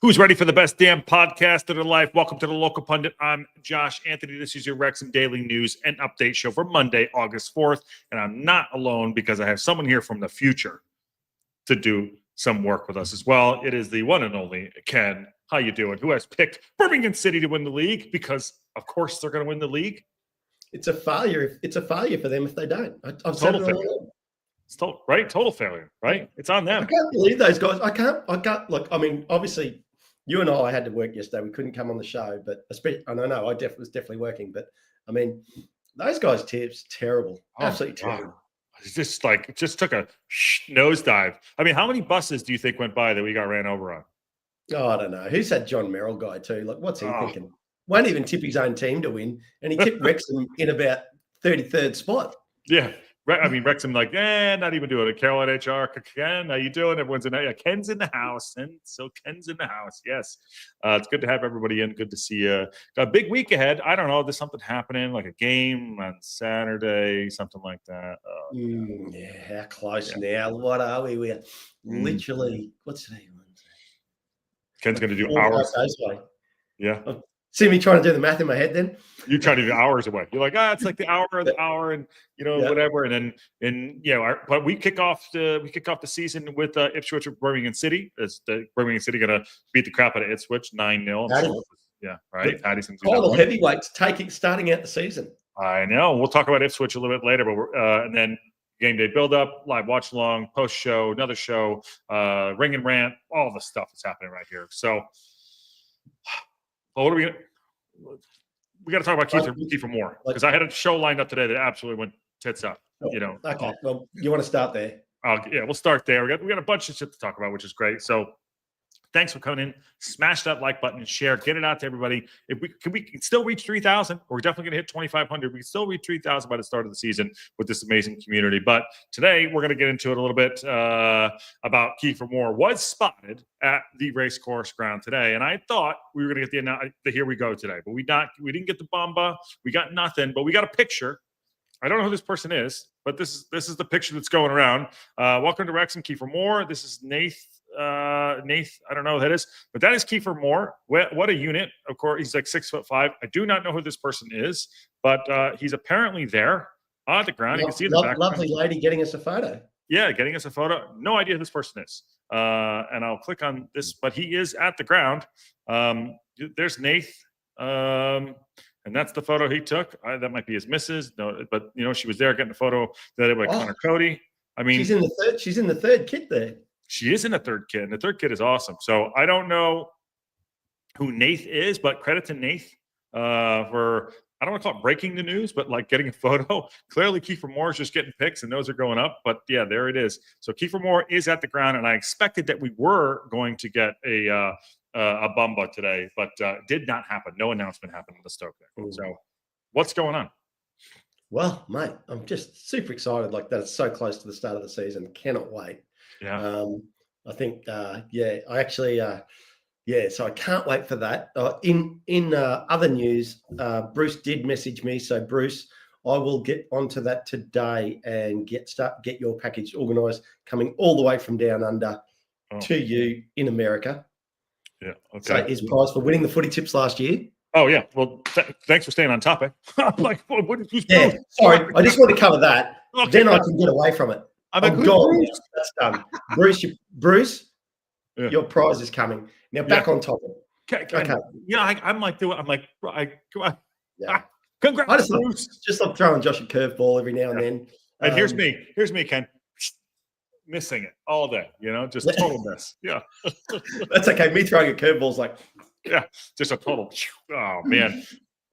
Who's ready for the best damn podcast of their life? Welcome to the Local Pundit. I'm Josh Anthony. This is your Wrexham Daily News and Update show for Monday, August 4th. And I'm not alone because I have someone here from the future to do some work with us as well. It is the one and only Ken. How you doing? Who has picked Birmingham City to win the league because, of course, they're going to win the league. It's a failure. It's a failure for them if they don't. I've said it all. It's total failure, right? It's on them. I can't believe those guys. I can't. Look, I mean, obviously, you and I had to work yesterday. We couldn't come on the show, but especially, I know I was definitely working. But I mean, those guys' tips terrible, absolutely terrible. It's just like just took a nosedive. I mean, how many buses do you think went by that we got ran over on? Oh, I don't know. Who's that John Merrill guy too? Like, what's he thinking? Won't even tip his own team to win, and he tipped Wrexham in about 33rd spot. Yeah. I mean, Wrexham like, not even doing it. Carolina HR, Ken, how you doing? Everyone's in there. Ken's in the house. And so Ken's in the house. Yes. It's good to have everybody in. Good to see you. Got a big week ahead. I don't know. There's something happening, like a game on Saturday, something like that. How close now? What are we? We're literally, what's today? Ken's going to do hours. Yeah. See me trying to do the math in my head then? You're trying to do hours away. You're like, it's like the hour and whatever. And then but we kick off the season with Ipswich or Birmingham City. Is the Birmingham City gonna beat the crap out of Ipswich 9-0? Yeah, right. Addison's all heavyweights starting out the season. I know. We'll talk about Ipswich a little bit later, but and then game day build up, live watch along, post show, another show, ring and rant, all the stuff that's happening right here. So what are we gonna? We got to talk about Kieffer Moore because I had a show lined up today that absolutely went tits up. Okay. Well, you want to start there? Yeah, we'll start there. We got a bunch of shit to talk about, which is great. So, thanks for coming in. Smash that like button and share. Get it out to everybody. If we can still reach 3,000. We're definitely going to hit 2,500. We can still reach 3,000 by the start of the season with this amazing community. But today we're going to get into it a little bit about Kieffer Moore. Was spotted at the Racecourse Ground today, and I thought we were going to get the here we go today, but we didn't get the bomba. We got nothing, but we got a picture. I don't know who this person is, but this is the picture that's going around. Welcome to Wrexham, Kieffer Moore. This is Nath. I don't know who that is, but that is Kieffer Moore. What a unit. Of course, he's like 6'5". I do not know who this person is, but he's apparently there on the ground. You can see the background. Lovely lady getting us a photo. Yeah, getting us a photo. No idea who this person is. And I'll click on this, but he is at the ground. There's Nath. And that's the photo he took. That might be his missus. No, but she was there getting a photo that with Connor Cody. I mean, she's in the third kit there. She is in the third kit, and the third kit is awesome. So I don't know who Nath is, but credit to Nath for, I don't want to call it breaking the news, but like getting a photo. Clearly, Kieffer Moore is just getting pics, and those are going up. But yeah, there it is. So Kieffer Moore is at the ground, and I expected that we were going to get a bumba today, but did not happen. No announcement happened in the Stoke there. So what's going on? Well, mate, I'm just super excited. Like that, it's so close to the start of the season. Cannot wait. Yeah. I think, I actually, so I can't wait for that. In other news, Bruce did message me. So Bruce, I will get onto that today and get your package organised, coming all the way from down under to you in America. Yeah. Okay. So his prize for winning the footy tips last year. Oh yeah. Well, thanks for staying on topic. I'm like, sorry. I just want to cover that. Okay. Then I can get away from it. I'm gone. That's done. Bruce, your prize is coming. Now back on topic. Okay. Yeah, I'm like doing. I'm like, congrats. I just love throwing Josh a curveball every now and then. And here's me, Ken, missing it all day. Just total miss. Yeah, that's okay. Me throwing a curveball is like, just a total. Oh man.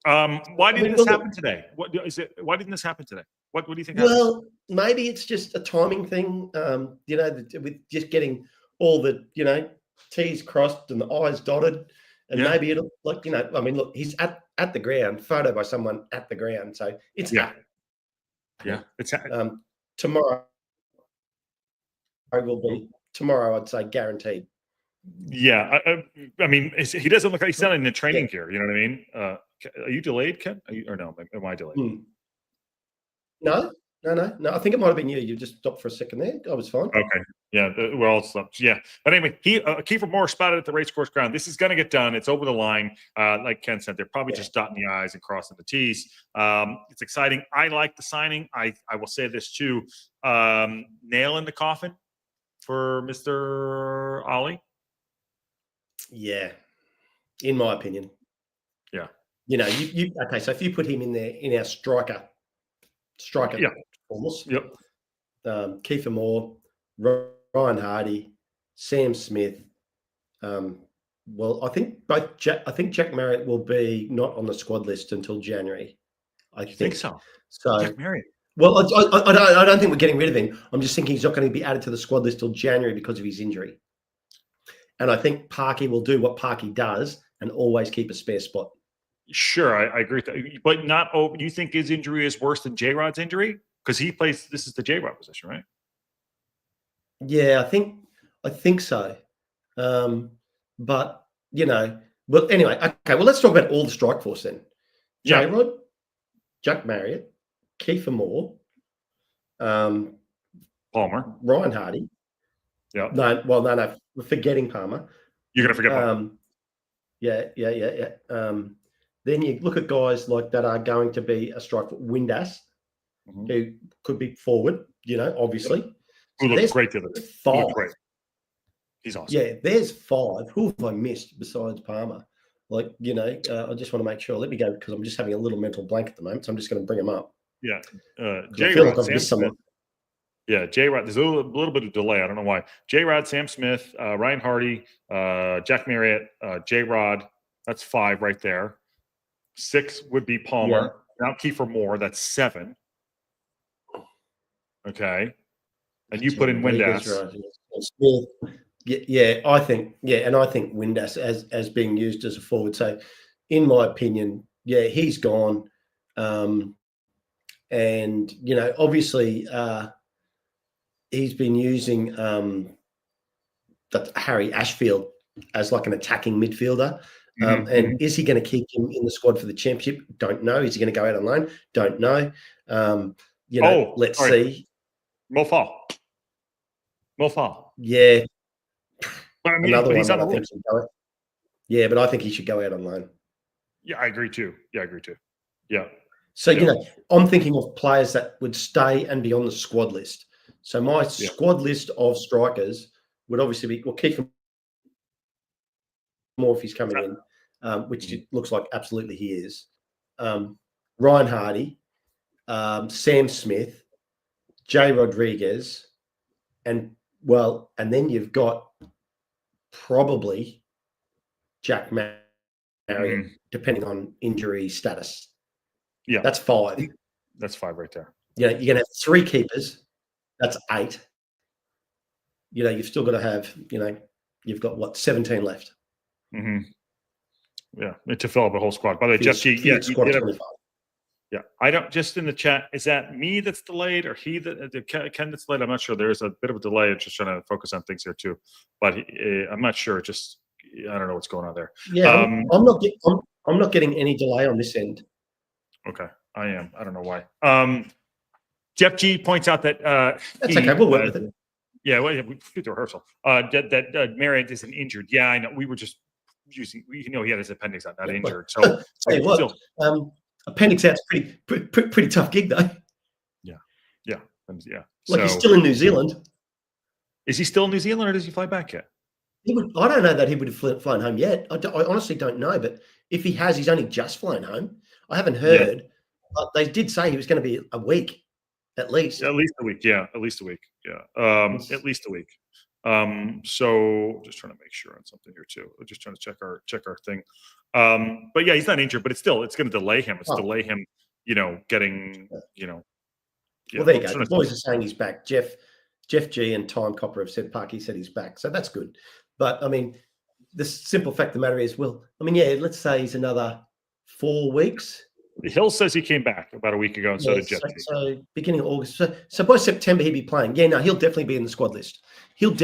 Why didn't this happen today? What is it? Why didn't this happen today? What do you think? Well, maybe it's just a timing thing. With just getting all the T's crossed and the I's dotted, and maybe it'll look, he's at the ground, photo by someone at the ground, so it's it's tomorrow. Tomorrow, I'd say guaranteed. Yeah, I mean, he doesn't look like he's not in the training gear. You know what I mean? Are you delayed, Ken? Or no? Am I delayed? No, No. I think it might have been you. You just stopped for a second there. I was fine. Okay. Yeah. We're all stopped. Yeah. But anyway, Kieffer Moore spotted at the Racecourse Ground. This is going to get done. It's over the line. Like Ken said, they're probably just dotting the I's and crossing the T's. It's exciting. I like the signing. I will say this too. Nail in the coffin for Mr. Ollie. Yeah. In my opinion. Yeah. You know, you okay, so if you put him in there in our striker Yeah. almost. Yep. Kieffer Moore, Ryan Hardy, Sam Smith. Well, I think Jack Marriott will be not on the squad list until January. I think so. So Jack Marriott. Well, I don't think we're getting rid of him. I'm just thinking he's not going to be added to the squad list till January because of his injury. And I think Parky will do what Parky does and always keep a spare spot. Sure, I agree with that. But not. Oh, you think his injury is worse than J-Rod's injury? Because he plays. This is the J-Rod position, right? Yeah, I think so. But you know, but anyway, okay. Well, let's talk about all the strike force then. J-Rod, Jack Marriott, Kieffer Moore, Palmer, Ryan Hardy. Yeah. No. We're forgetting Palmer. You're gonna forget Palmer. Yeah. Then you look at guys like that are going to be a strike for Windass, who could be forward, you know, obviously. Who looks great to them. Five. Great. He's awesome. Yeah, there's five. Who have I missed besides Palmer? Like, you know, I just want to make sure. Let me go because I'm just having a little mental blank at the moment, so I'm just going to bring them up. Yeah. J-Rod, Sam Smith. Yeah, J-Rod. There's a little bit of delay. I don't know why. J-Rod, Sam Smith, Ryan Hardy, Jack Marriott, J-Rod. That's five right there. 6 would be Palmer. Now Kieffer Moore. That's 7. Okay. And you put in Windass. Right. Yeah, I think Windass as being used as a forward. So, in my opinion, yeah, he's gone. And you know, obviously, he's been using Harry Ashfield as like an attacking midfielder. And is he going to keep him in the squad for the championship? Don't know. Is he going to go out on loan? Don't know. You know, let's see. Mo Fall. Yeah. But I mean, another one he's that I think should go. Yeah, but I think he should go out on loan. Yeah, I agree too. Yeah. So, you know, I'm thinking of players that would stay and be on the squad list. So my squad list of strikers would obviously be, Kieffer Moore if he's coming in, which it looks like absolutely he is. Ryan Hardy, Sam Smith, Jay Rodriguez, and then you've got probably Jack Marriott, depending on injury status. Yeah. That's 5. That's 5 right there. You know, you're going to have 3 keepers. That's 8. You know, you've still got to have, you know, you've got 17 left. Yeah, to fill up a whole squad. By the way, Jeff G, yeah, I don't, just in the chat, is that me that's delayed or he that Ken that's delayed? I'm not sure. There's a bit of a delay. I'm just trying to focus on things here too, but I'm not sure. Just I don't know what's going on there. Yeah, I'm not getting any delay on this end. Okay, I am. I don't know why. Jeff G points out that that's okay. We'll work with it. Yeah, well, we did the rehearsal. That Marriott isn't injured. Yeah, I know. We were just using. You know, he had his appendix out, not injured. So tell you what, appendix out's pretty tough gig though. Yeah. Like he's still in New Zealand. Is he still in New Zealand, or does he fly back yet? I don't know that he would have flown home yet. I honestly don't know. But if he has, he's only just flown home. I haven't heard. But they did say he was going to be a week, at least. At least a week. Yeah, at least a week. Yeah, at least a week. So just trying to make sure on something here too. We're just trying to check our thing. But yeah, he's not injured, but it's going to delay him. It's delay him, you know, getting, you know. Well, there you go. The boys are saying he's back. Jeff G and Time Copper have said Parky said he's back. So that's good. But I mean, the simple fact of the matter is, let's say he's another 4 weeks. Hill says he came back about a week ago, and so did Jeff. So beginning of August. So by September he'd be playing. Yeah, no, he'll definitely be in the squad list. Sorry,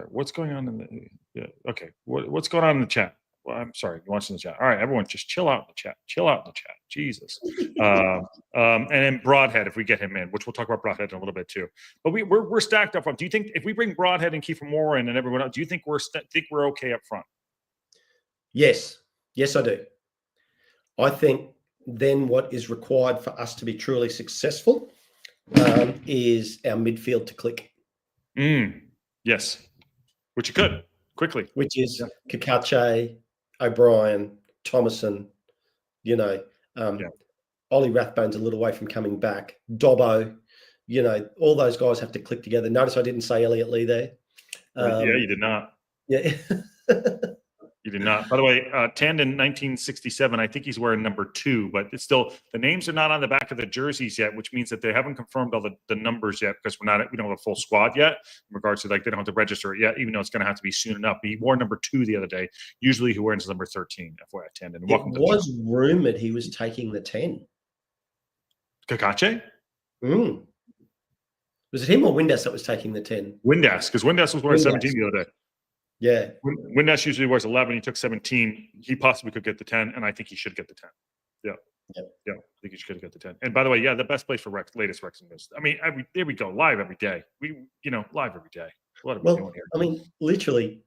what's going on in the? Yeah, okay. What's going on in the chat? Well, I'm sorry. You want in the chat? All right, everyone, just chill out in the chat. Chill out in the chat. Jesus. And then Broadhead, if we get him in, which we'll talk about Broadhead in a little bit too. But we're stacked up front. Do you think if we bring Broadhead and Kieffer Moore in and everyone else, do you think we're okay up front? Yes, I do. I think then what is required for us to be truly successful is our midfield to click. Yes, which you could quickly. Which is Kakache, O'Brien, Thomason, Ollie Rathbone's a little way from coming back. Dobbo, all those guys have to click together. Notice I didn't say Elliot Lee there. You did not. Yeah. You did not. By the way, Tandon 1967, I think he's wearing number 2, but it's still, the names are not on the back of the jerseys yet, which means that they haven't confirmed all the numbers yet because we don't have a full squad yet in regards to they don't have to register it yet, even though it's going to have to be soon enough. But he wore number 2 the other day. Usually he wears number 13. FYI, Tandon. It was rumored he was taking the 10. Kakache? Was it him or Windass that was taking the 10? Windass, because Windass was wearing 17 the other day. Yeah. Windass usually wears 11. He took 17. He possibly could get the 10, and I think he should get the 10. Yeah. I think he should get the 10. And by the way, the best place for latest Wrexham news. I mean, there we go, live every day. Live every day. What are we doing here? I mean, literally,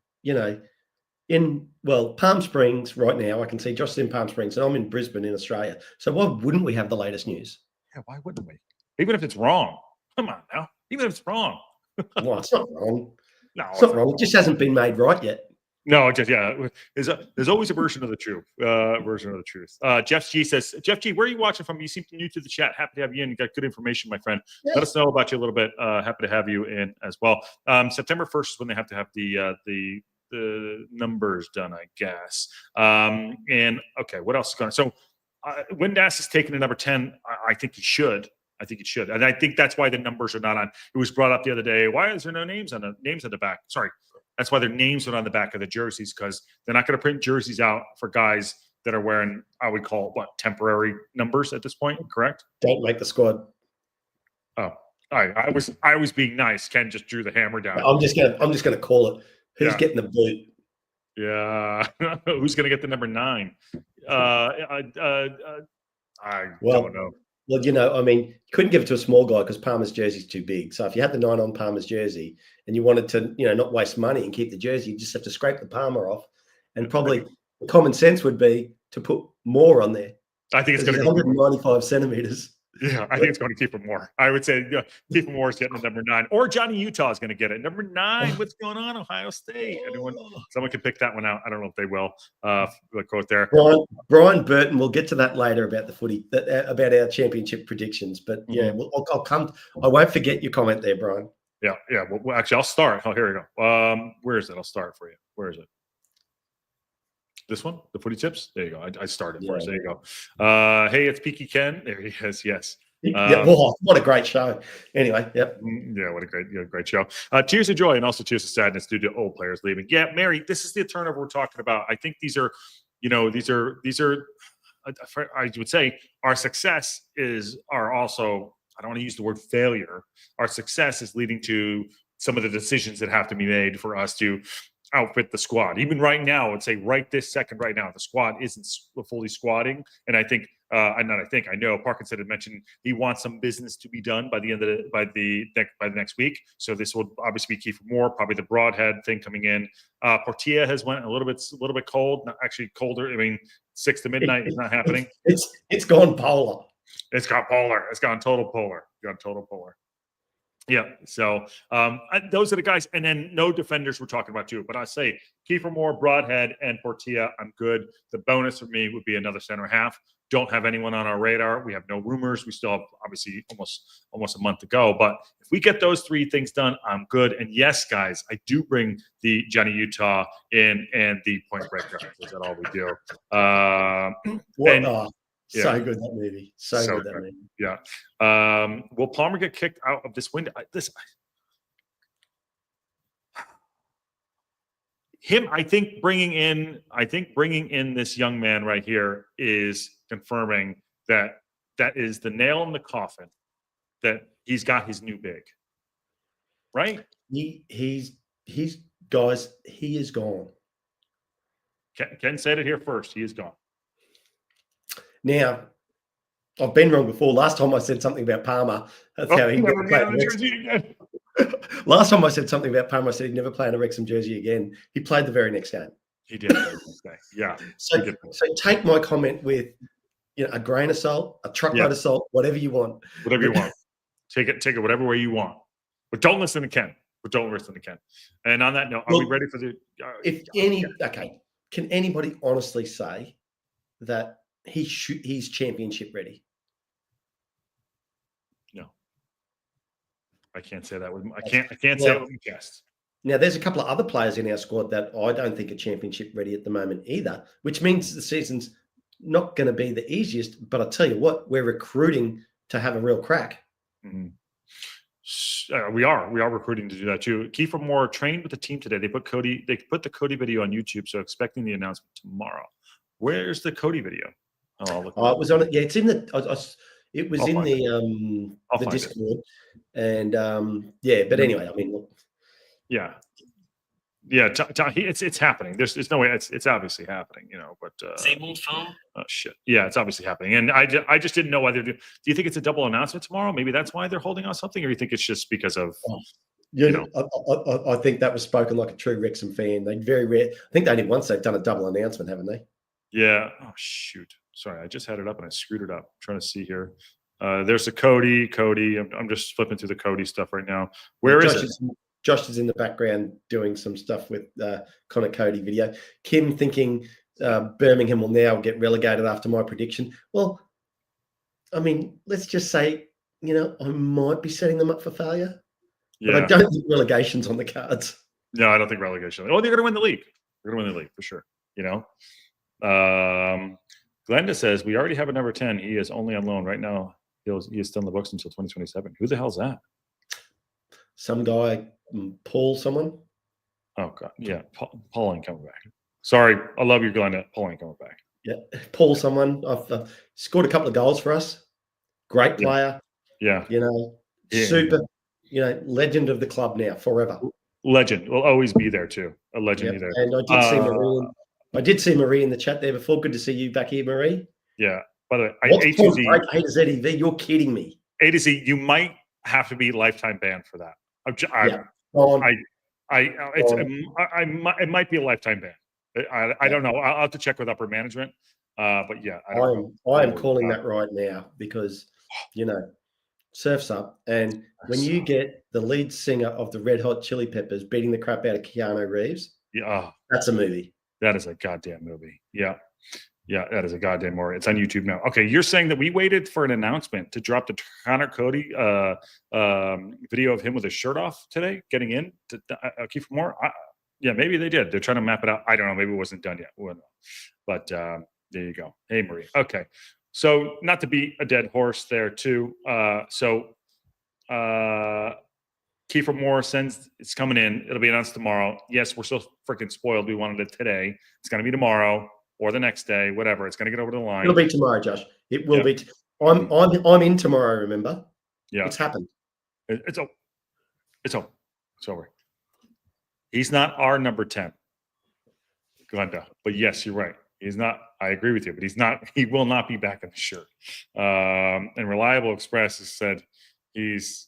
Palm Springs right now, I can see Josh is in Palm Springs, and I'm in Brisbane in Australia. So why wouldn't we have the latest news? Yeah, why wouldn't we? Even if it's wrong. Come on now. Even if it's wrong. Well, it's not wrong. No, it's not wrong. It just hasn't been made right yet. No, there's always a version of the truth. Jeff G says, Jeff G, where are you watching from? You seem new to the chat. Happy to have you in. You got good information, my friend. Yeah. Let us know about you a little bit. Happy to have you in as well. September 1st is when they have to have the numbers done, I guess. And okay, what else is going on? So Windass is taking the number 10. I think he should. And I think that's why the numbers are not on. It was brought up the other day. Why is there no names on the back? Sorry. That's why their names are on the back of the jerseys, because they're not going to print jerseys out for guys that are wearing, I would call temporary numbers at this point, correct? Don't make the squad. Oh, I was being nice. Ken just drew the hammer down. I'm just gonna call it. Who's getting the boot? Yeah. Who's gonna get the number 9? I don't know. Well, I mean, you couldn't give it to a small guy because Palmer's jersey's too big. So if you had the 9 on Palmer's jersey and you wanted to, not waste money and keep the jersey, you just have to scrape the Palmer off. And probably common sense would be to put Moore on there. I think it's going to 195 centimeters. Yeah, I think it's going to Kieffer Moore. I would say Kieffer Moore is getting the number 9, or Johnny Utah is going to get it. Number 9. What's going on, Ohio State? Someone can pick that one out. I don't know if they will. The quote there. Brian Burton. We'll get to that later about the footy, about our championship predictions. But yeah, I'll come. I won't forget your comment there, Brian. Yeah. Well, actually, I'll start. Oh, here we go. Where is it? I'll start for you. Where is it? This one, the footy tips. There you go. I started first. There you go. Hey, it's Peaky Ken. There he is. Yes. What a great show. Anyway, yep. Yeah, what a great show. Tears of joy and also tears of sadness due to old players leaving. Yeah, Mary, this is the turnover we're talking about. I think these are, I would say our success are also, I don't want to use the word failure. Our success is leading to some of the decisions that have to be made for us to outfit the squad. Even right now, I would say right this second right now, the squad isn't fully squatting. And I think, I know Parkinson had mentioned he wants some business to be done by the end of by the next week. So this will obviously be Kieffer Moore, probably the Broadhead thing coming in. Portilla has went a little bit cold, not actually colder. I mean, 6 to midnight is not happening. It's gone polar. It's gone polar. It's gone total polar. Yeah, so those are the guys. And then no defenders we're talking about too. But I say Kieffer Moore, Broadhead, and Portilla, I'm good. The bonus for me would be another center half. Don't have anyone on our radar. We have no rumors. We still have obviously almost a month to go. But if we get those 3 things done, I'm good. And yes, guys, I do bring the Johnny Utah in and the Point Break reference. Is that all we do? So good, that movie. So good, that movie. Yeah. Will Palmer get kicked out of this window? I think bringing in this young man right here is confirming that is the nail in the coffin, that he's got his new big. Right? He's guys, he is gone. Ken said it here first. He is gone. Now, I've been wrong before. Last time I said something about Palmer. That's how he never played the jersey again. Last time I said something about Palmer, I said he'd never play in a Wrexham jersey again. He played the very next game. He did. Yeah. So take my comment with a grain of salt, a truckload of salt, whatever you want. Whatever you want. Take it whatever way you want. But don't listen to Ken. And on that note, are we ready for the can anybody honestly say that he's championship ready? No. I can't say that with I can't say it with my chest. Now, there's a couple of other players in our squad that I don't think are championship ready at the moment either, which means the season's not going to be the easiest. But I tell you what, we're recruiting to have a real crack. Mm-hmm. We are recruiting to do that too. Kieffer Moore trained with the team today. They put the Cody video on YouTube, so expecting the announcement tomorrow. Where's the Cody video? It was on it. Yeah, it's in the. It was in the Discord, and But anyway, I mean, look. Yeah. It's happening. There's no way. It's obviously happening, But same old phone. Oh shit! Yeah, it's obviously happening, and I just didn't know whether. Do you think it's a double announcement tomorrow? Maybe that's why they're holding on something, or you think it's just because of? I think that was spoken like a true Wrexham fan. They very rare. I think they only once they've done a double announcement, haven't they? Yeah. Oh shoot! Sorry, I just had it up and I screwed it up. I'm trying to see here. There's the Cody. I'm just flipping through the Cody stuff right now. Where is it? Josh is in the background doing some stuff with Connor Cody video. Kim thinking Birmingham will now get relegated after my prediction. Well, I mean, let's just say, I might be setting them up for failure. Yeah. But I don't think relegation's on the cards. No, I don't think relegation. Oh, they're going to win the league. They're going to win the league for sure. Glenda says, we already have a number 10. He is only on loan right now. He is still in the books until 2027. Who the hell's that? Some guy, Paul someone. Oh, God. Yeah. Paul ain't coming back. Sorry. I love you, Glenda. Paul ain't coming back. Yeah. Paul someone. I've scored a couple of goals for us. Great player. Yeah. Super, legend of the club now, forever. Legend. Will always be there, too. A legend either. And I did see Marie in the chat there before. Good to see you back here, Marie. Yeah. By the way, A to Z EV, you're kidding me. A to Z, you might have to be lifetime banned for that. It might be a lifetime ban. I don't know. I'll have to check with upper management. But yeah, I am calling that right now because surf's up, and when you get the lead singer of the Red Hot Chili Peppers beating the crap out of Keanu Reeves, that's a movie. That is a goddamn movie. Yeah. Yeah, that is a goddamn more. It's on YouTube now. Okay, you're saying that we waited for an announcement to drop the Connor Cody video of him with his shirt off today, getting in to Kieffer Moore? Yeah, maybe they did. They're trying to map it out. I don't know. Maybe it wasn't done yet. But there you go. Hey, Marie. Okay, so not to beat a dead horse there too. Kieffer Moore sends it's coming in. It'll be announced tomorrow. Yes, we're so freaking spoiled. We wanted it today. It's going to be tomorrow. Or the next day, whatever. It's going to get over the line. It'll be tomorrow, Josh. It will be. I'm in tomorrow. Remember? Yeah, it's happened. It's over. It's over. He's not our number 10, Glenda. But yes, you're right. He's not. I agree with you. But he's not. He will not be back in the shirt. And Reliable Express has said he's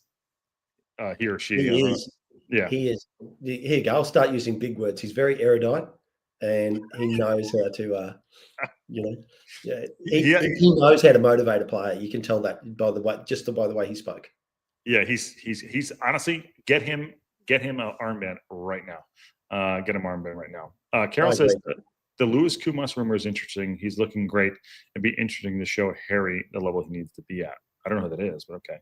he or she. He is. Yeah, he is. Here you go. I'll start using big words. He's very erudite. And he knows how to, he knows how to motivate a player. You can tell that by the way he spoke. Yeah, he's honestly get him an armband right now. Get him armband right now. Carol says the Lewis Kumas rumor is interesting. He's looking great. It'd be interesting to show Harry the level he needs to be at. I don't know who that is, but okay.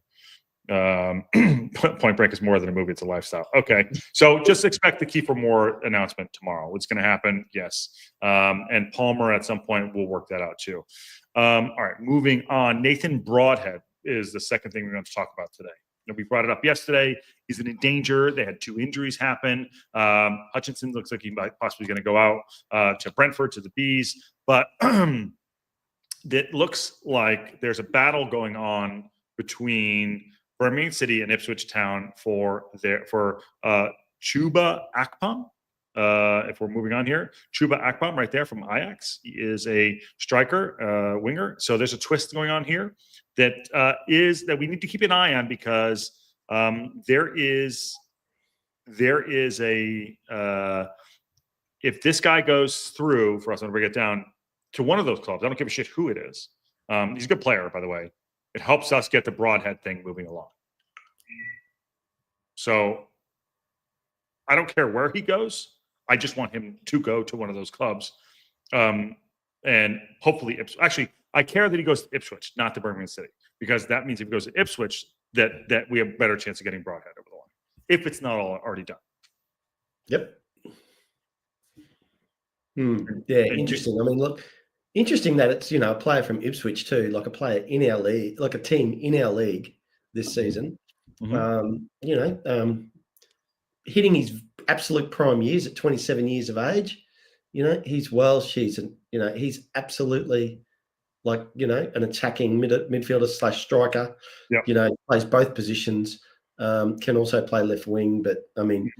Point Break is more than a movie, it's a lifestyle. Okay, so just expect the Kieffer Moore announcement tomorrow. What's going to happen? Yes. And Palmer at some point will work that out too. All right, moving on. Nathan Broadhead is the second thing we're going to talk about today. We brought it up yesterday. He's in danger. They had 2 injuries happen. Hutchinson looks like he might possibly going to go out to Brentford, to the Bees, but it looks like there's a battle going on between Birmingham City and Ipswich Town for Chuba Akpom. if we're moving on here, Chuba Akpom right there from Ajax. He is a striker, winger. So there's a twist going on here that we need to keep an eye on, because there is a if this guy goes through for us, I'm going to break it down to one of those clubs. I don't give a shit who it is. He's a good player, by the way. It helps us get the Broadhead thing moving along. So I don't care where he goes. I just want him to go to one of those clubs. And hopefully, actually, I care that he goes to Ipswich, not to Birmingham City, because that means if he goes to Ipswich, that we have a better chance of getting Broadhead over the line, if it's not already done. Yep. Yeah, interesting. I mean, look, interesting that it's, a player from Ipswich too, like a player in our league, like a team in our league this season. Hitting his absolute prime years at 27 years of age. He's Welsh. He's absolutely an attacking midfielder / striker. Yep. Plays both positions. Can also play left wing, but I mean,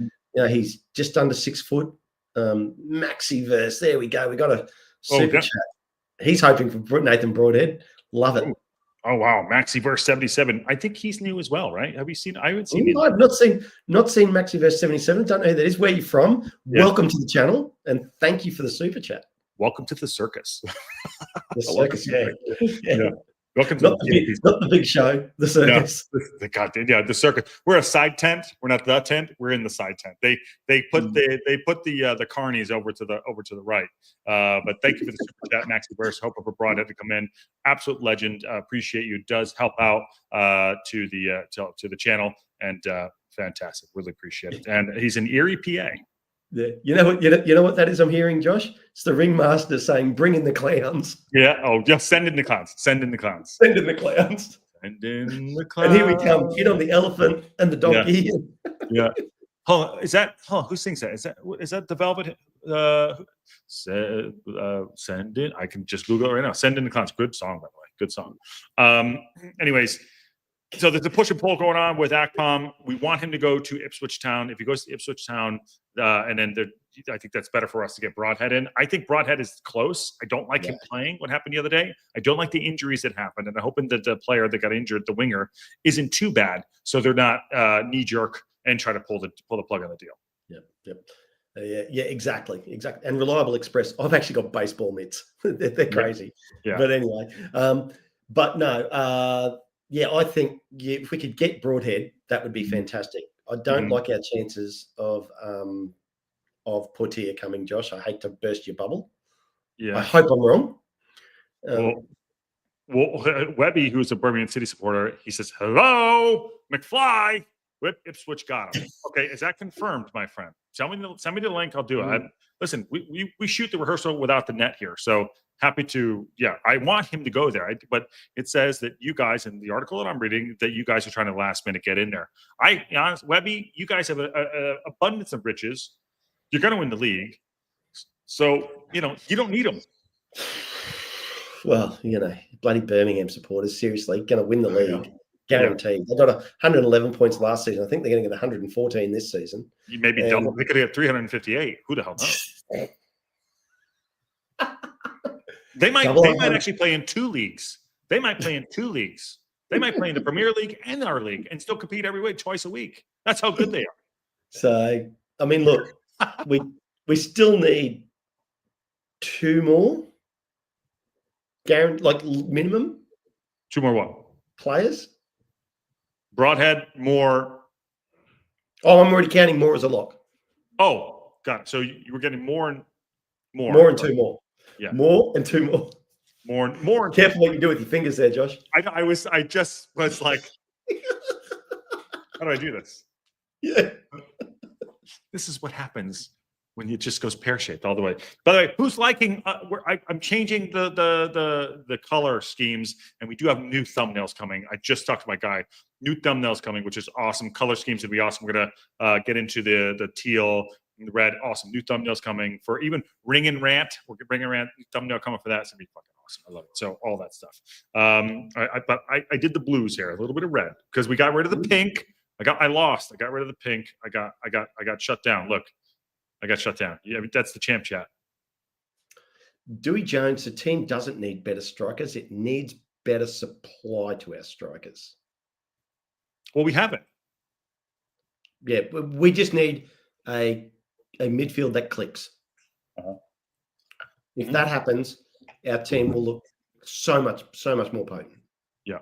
he's just under 6 foot. Maxiverse, there we go. We got a super chat. He's hoping for Nathan Broadhead. Love it. Oh wow, Maxiverse 77. I think he's new as well, right? Have you seen? I haven't seen. I've not seen Maxiverse 77. Don't know who that is. Where are you from? Yeah. Welcome to the channel, and thank you for the super chat. Welcome to the circus. The circus, yeah. Welcome to not the big show, the circus. No, the circus. We're a side tent. We're not the tent. We're in the side tent. They put the carnies over to the right. But thank you for the super chat, Maxiverse. Hope for Broadhead to come in. Absolute legend. Appreciate you. Does help out to the channel, and fantastic. Really appreciate it. And he's in Erie, PA. Yeah. You know what that is I'm hearing, Josh? It's the ringmaster saying, "Bring in the clowns." Yeah. Oh, just send in the clowns. Send in the clowns. Send in the clowns. Send in the clowns. And here we come. Get on the elephant and the donkey. Yeah. Oh, who sings that? Is that the Velvet? Send in. I can just Google it right now. Send in the clowns. Good song, by the way. Good song. Anyways. So there's a push and pull going on with Akpom. We want him to go to Ipswich Town. If he goes to Ipswich Town, and then I think that's better for us to get Broadhead in. I think Broadhead is close. I don't like him playing what happened the other day. I don't like the injuries that happened. And I'm hoping that the player that got injured, the winger, isn't too bad. So they're not knee-jerk and try to pull the plug on the deal. Yep. Yeah, exactly. And Reliable Express, I've actually got baseball mitts. They're crazy. Yeah. But anyway, but no, I think if we could get Broadhead, that would be fantastic. I don't like our chances of Portier coming, Josh. I hate to burst your bubble. Yeah, I hope I'm wrong. Webby, who's a Birmingham City supporter, he says, "Hello, McFly." Ipswich got him. Okay, is that confirmed, my friend? Send me the link. I'll do it. Listen, we shoot the rehearsal without the net here, so happy to. Yeah, I want him to go there, but it says that you guys, in the article that I'm reading, that you guys are trying to last minute get in there. Honest, Webby, you guys have an abundance of riches. You're going to win the league, so you don't need them. Well, bloody Birmingham supporters, seriously, going to win the league. Guaranteed. They got 111 points last season. I think they're going to get 114 this season. You maybe double. They could get 358. Who the hell knows? They might actually play in 2 leagues. They might play in 2 leagues. They might play in the Premier League and our league and still compete every week, twice a week. That's how good they are. So, I mean, look, we still need 2 more, minimum. 2 more what? Players. Broadhead, Moore. Oh, I'm already counting Moore as a lock. Oh, got it. So you were getting more and more. More and 2 more. Yeah. More and 2 more. More. Careful what you do with your fingers there, Josh. I just was like, how do I do this? Yeah. This is what happens when it just goes pear-shaped all the way. By the way, who's liking? I'm changing the color schemes, and we do have new thumbnails coming. I just talked to my guy. New thumbnails coming, which is awesome. Color schemes would be awesome. We're gonna get into the teal and the red. Awesome. New thumbnails coming for even Ring and Rant. We're gonna bring a rant thumbnail coming for that. It's gonna be fucking awesome. I love it. So all that stuff. But I did the blues here, a little bit of red because we got rid of the pink. I lost. I got rid of the pink. I got shut down. Look. I got shut down. Yeah, that's the champ chat. Dewey Jones, the team doesn't need better strikers. It needs better supply to our strikers. Well, we haven't. Yeah, we just need a midfield that clicks. If that happens, our team will look so much more potent. Yeah.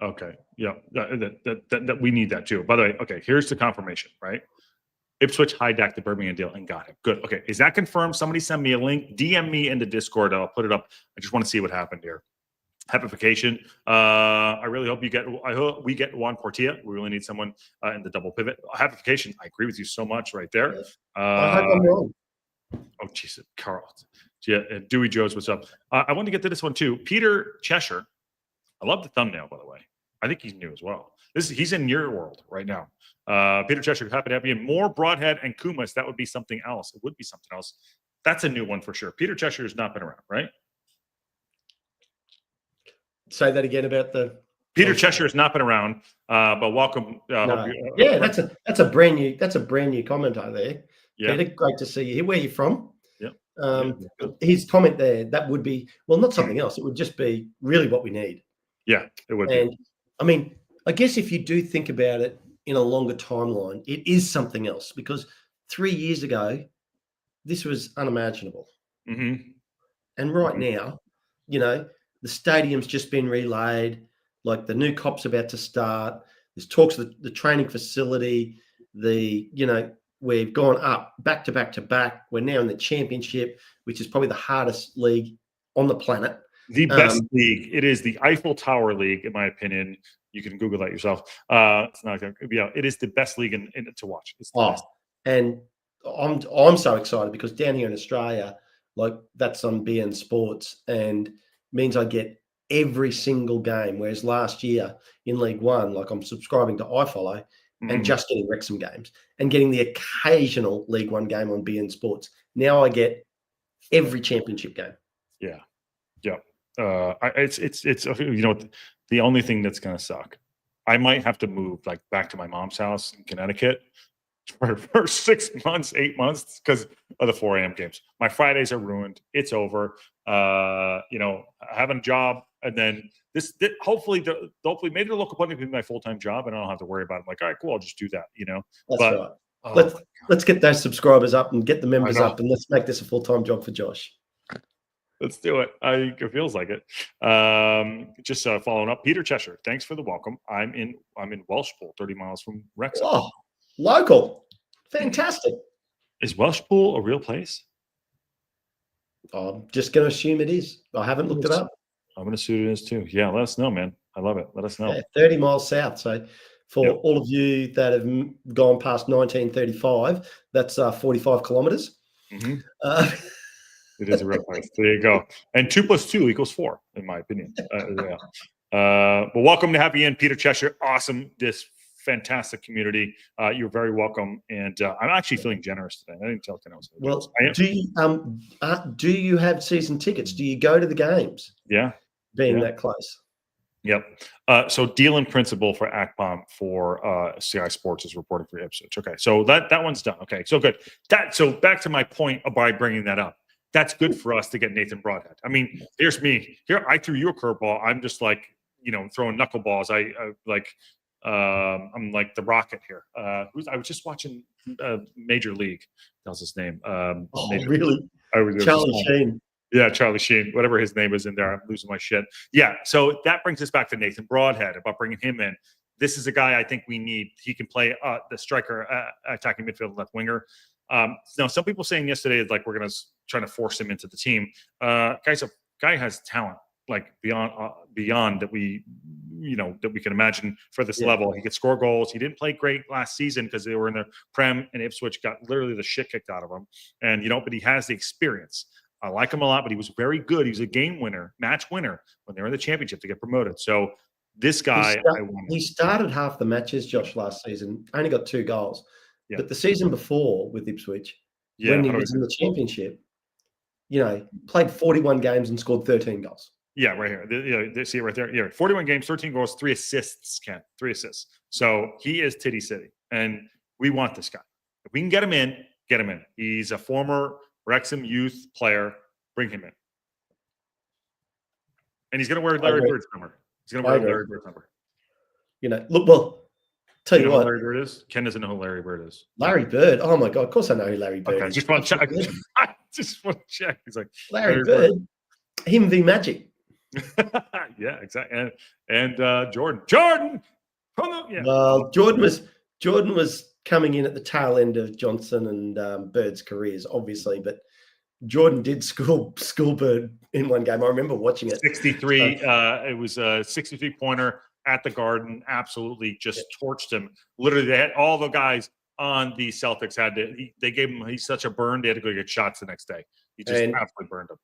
Okay. Yeah. That we need that too. By the way, okay, here's the confirmation, right? Ipswich hijacked the Birmingham deal and got him. Good. Okay. Is that confirmed? Somebody send me a link. DM me in the Discord. I'll put it up. I just want to see what happened here. Hapification. I really hope I hope we get Juan Portilla. We really need someone in the double pivot. Hapification. I agree with you so much right there. I hope I'm wrong. Oh, Jesus, Carl. Yeah, Dewey Jones, what's up? I want to get to this one too. Peter Cheshire. I love the thumbnail, by the way. I think he's new as well. He's in your world right now. Peter Cheshire, happy to have you in. More Broadhead and Kumas. That would be something else. It would be something else. That's a new one for sure. Peter Cheshire has not been around, right? Say that again about the Peter Cheshire has not been around, but welcome. No. That's a brand new commenter there. Yeah. Peter, great to see you here. Where are you from? Yeah. His comment there, that would be, well, not something else. It would just be really what we need. Yeah, it would and be. I mean, I guess if you do think about it in a longer timeline, it is something else, because 3 years ago, this was unimaginable. Mm-hmm. And right now, the stadium's just been relaid, like the new cop's about to start. There's talks of the training facility, we've gone up back to back to back. We're now in the championship, which is probably the hardest league on the planet. The best league. It is the Eiffel Tower League, in my opinion. You can Google that yourself. It's not going to be out. It is the best league to watch. It's the best. And I'm so excited because down here in Australia, like that's on BN Sports and means I get every single game. Whereas last year in League One, like I'm subscribing to iFollow and just getting Wrexham games and getting the occasional League One game on BN Sports. Now I get every championship game. Yeah. Yeah. It's the only thing that's going to suck. I might have to move back to my mom's house in Connecticut for 6 months, 8 months because of the 4 a.m. games. My Fridays are ruined. It's over. Having a job and then hopefully maybe the local pundit can be my full-time job and I don't have to worry about it. I'm like, all right, cool, I'll just do that. That's right. Let's get those subscribers up and get the members up and let's make this a full-time job for Josh. Let's do it. It feels like it. Just following up, Peter Cheshire. Thanks for the welcome. I'm in Welshpool, 30 miles from Wrexham. Oh, local, fantastic. Is Welshpool a real place? I'm just going to assume it is. I haven't looked it up. I'm going to assume it is too. Yeah, let us know, man. I love it. Let us know. Yeah, 30 miles south. So for all of you that have gone past 1935, that's 45 kilometers. Mm-hmm. It is a real place. There you go. And 2 + 2 = 4, in my opinion. But welcome to have you in, Peter Cheshire. Awesome. This fantastic community. You're very welcome. And I'm actually feeling generous today. I didn't tell Ken I was going to do you have season tickets? Do you go to the games? Yeah. Being that close. Yep. So deal in principle for Akpom for CI Sports is reporting for Ipswich. Okay. So that one's done. Okay. So good. So back to my point by bringing that up. That's good for us to get Nathan Broadhead. I mean, here's me. Here, I threw you a curveball. I'm just throwing knuckleballs. I'm like the Rocket here. I was just watching Major League. That was his name. Really? Charlie Sheen. Yeah, Charlie Sheen. Whatever his name is in there. I'm losing my shit. Yeah. So that brings us back to Nathan Broadhead about bringing him in. This is a guy I think we need. He can play the striker, attacking midfield, left winger. Now, some people saying yesterday is we're going to try to force him into the team. Guy has talent beyond that we can imagine for this level. He could score goals. He didn't play great last season because they were in the Prem and Ipswich got literally the shit kicked out of him. And but he has the experience. I like him a lot, but he was very good. He was a game winner, match winner when they were in the championship to get promoted. So this guy, he started half the matches, Josh, last season. Only got 2 goals. Yeah. But the season before with Ipswich, when he was in the championship, played 41 games and scored 13 goals. Yeah, right here. They see it right there. Yeah, 41 games, 13 goals, 3 assists, Ken. 3 assists. So he is Titty City. And we want this guy. If we can get him in, Get him in. He's a former Wrexham youth player. Bring him in. And he's going to wear Larry Bird's number. He's going to wear Larry Bird's number. Look, well, tell you know what. Who Larry Bird is? Ken doesn't know who Larry Bird is. Larry Bird? Oh, my God. Of course I know who Larry Bird is. I just want to check. I just want to check. He's like, Larry Bird. Him v Magic. Yeah, exactly. And Jordan. Jordan! Yeah. Well, Jordan was coming in at the tail end of Johnson and Bird's careers, obviously, but Jordan did school Bird in one game. I remember watching it. 63. It was a 63-pointer at the Garden. Absolutely just torched him. Literally, they had all the guys on the Celtics they gave him, he's such a burn, they had to go get shots the next day. He just absolutely burned him.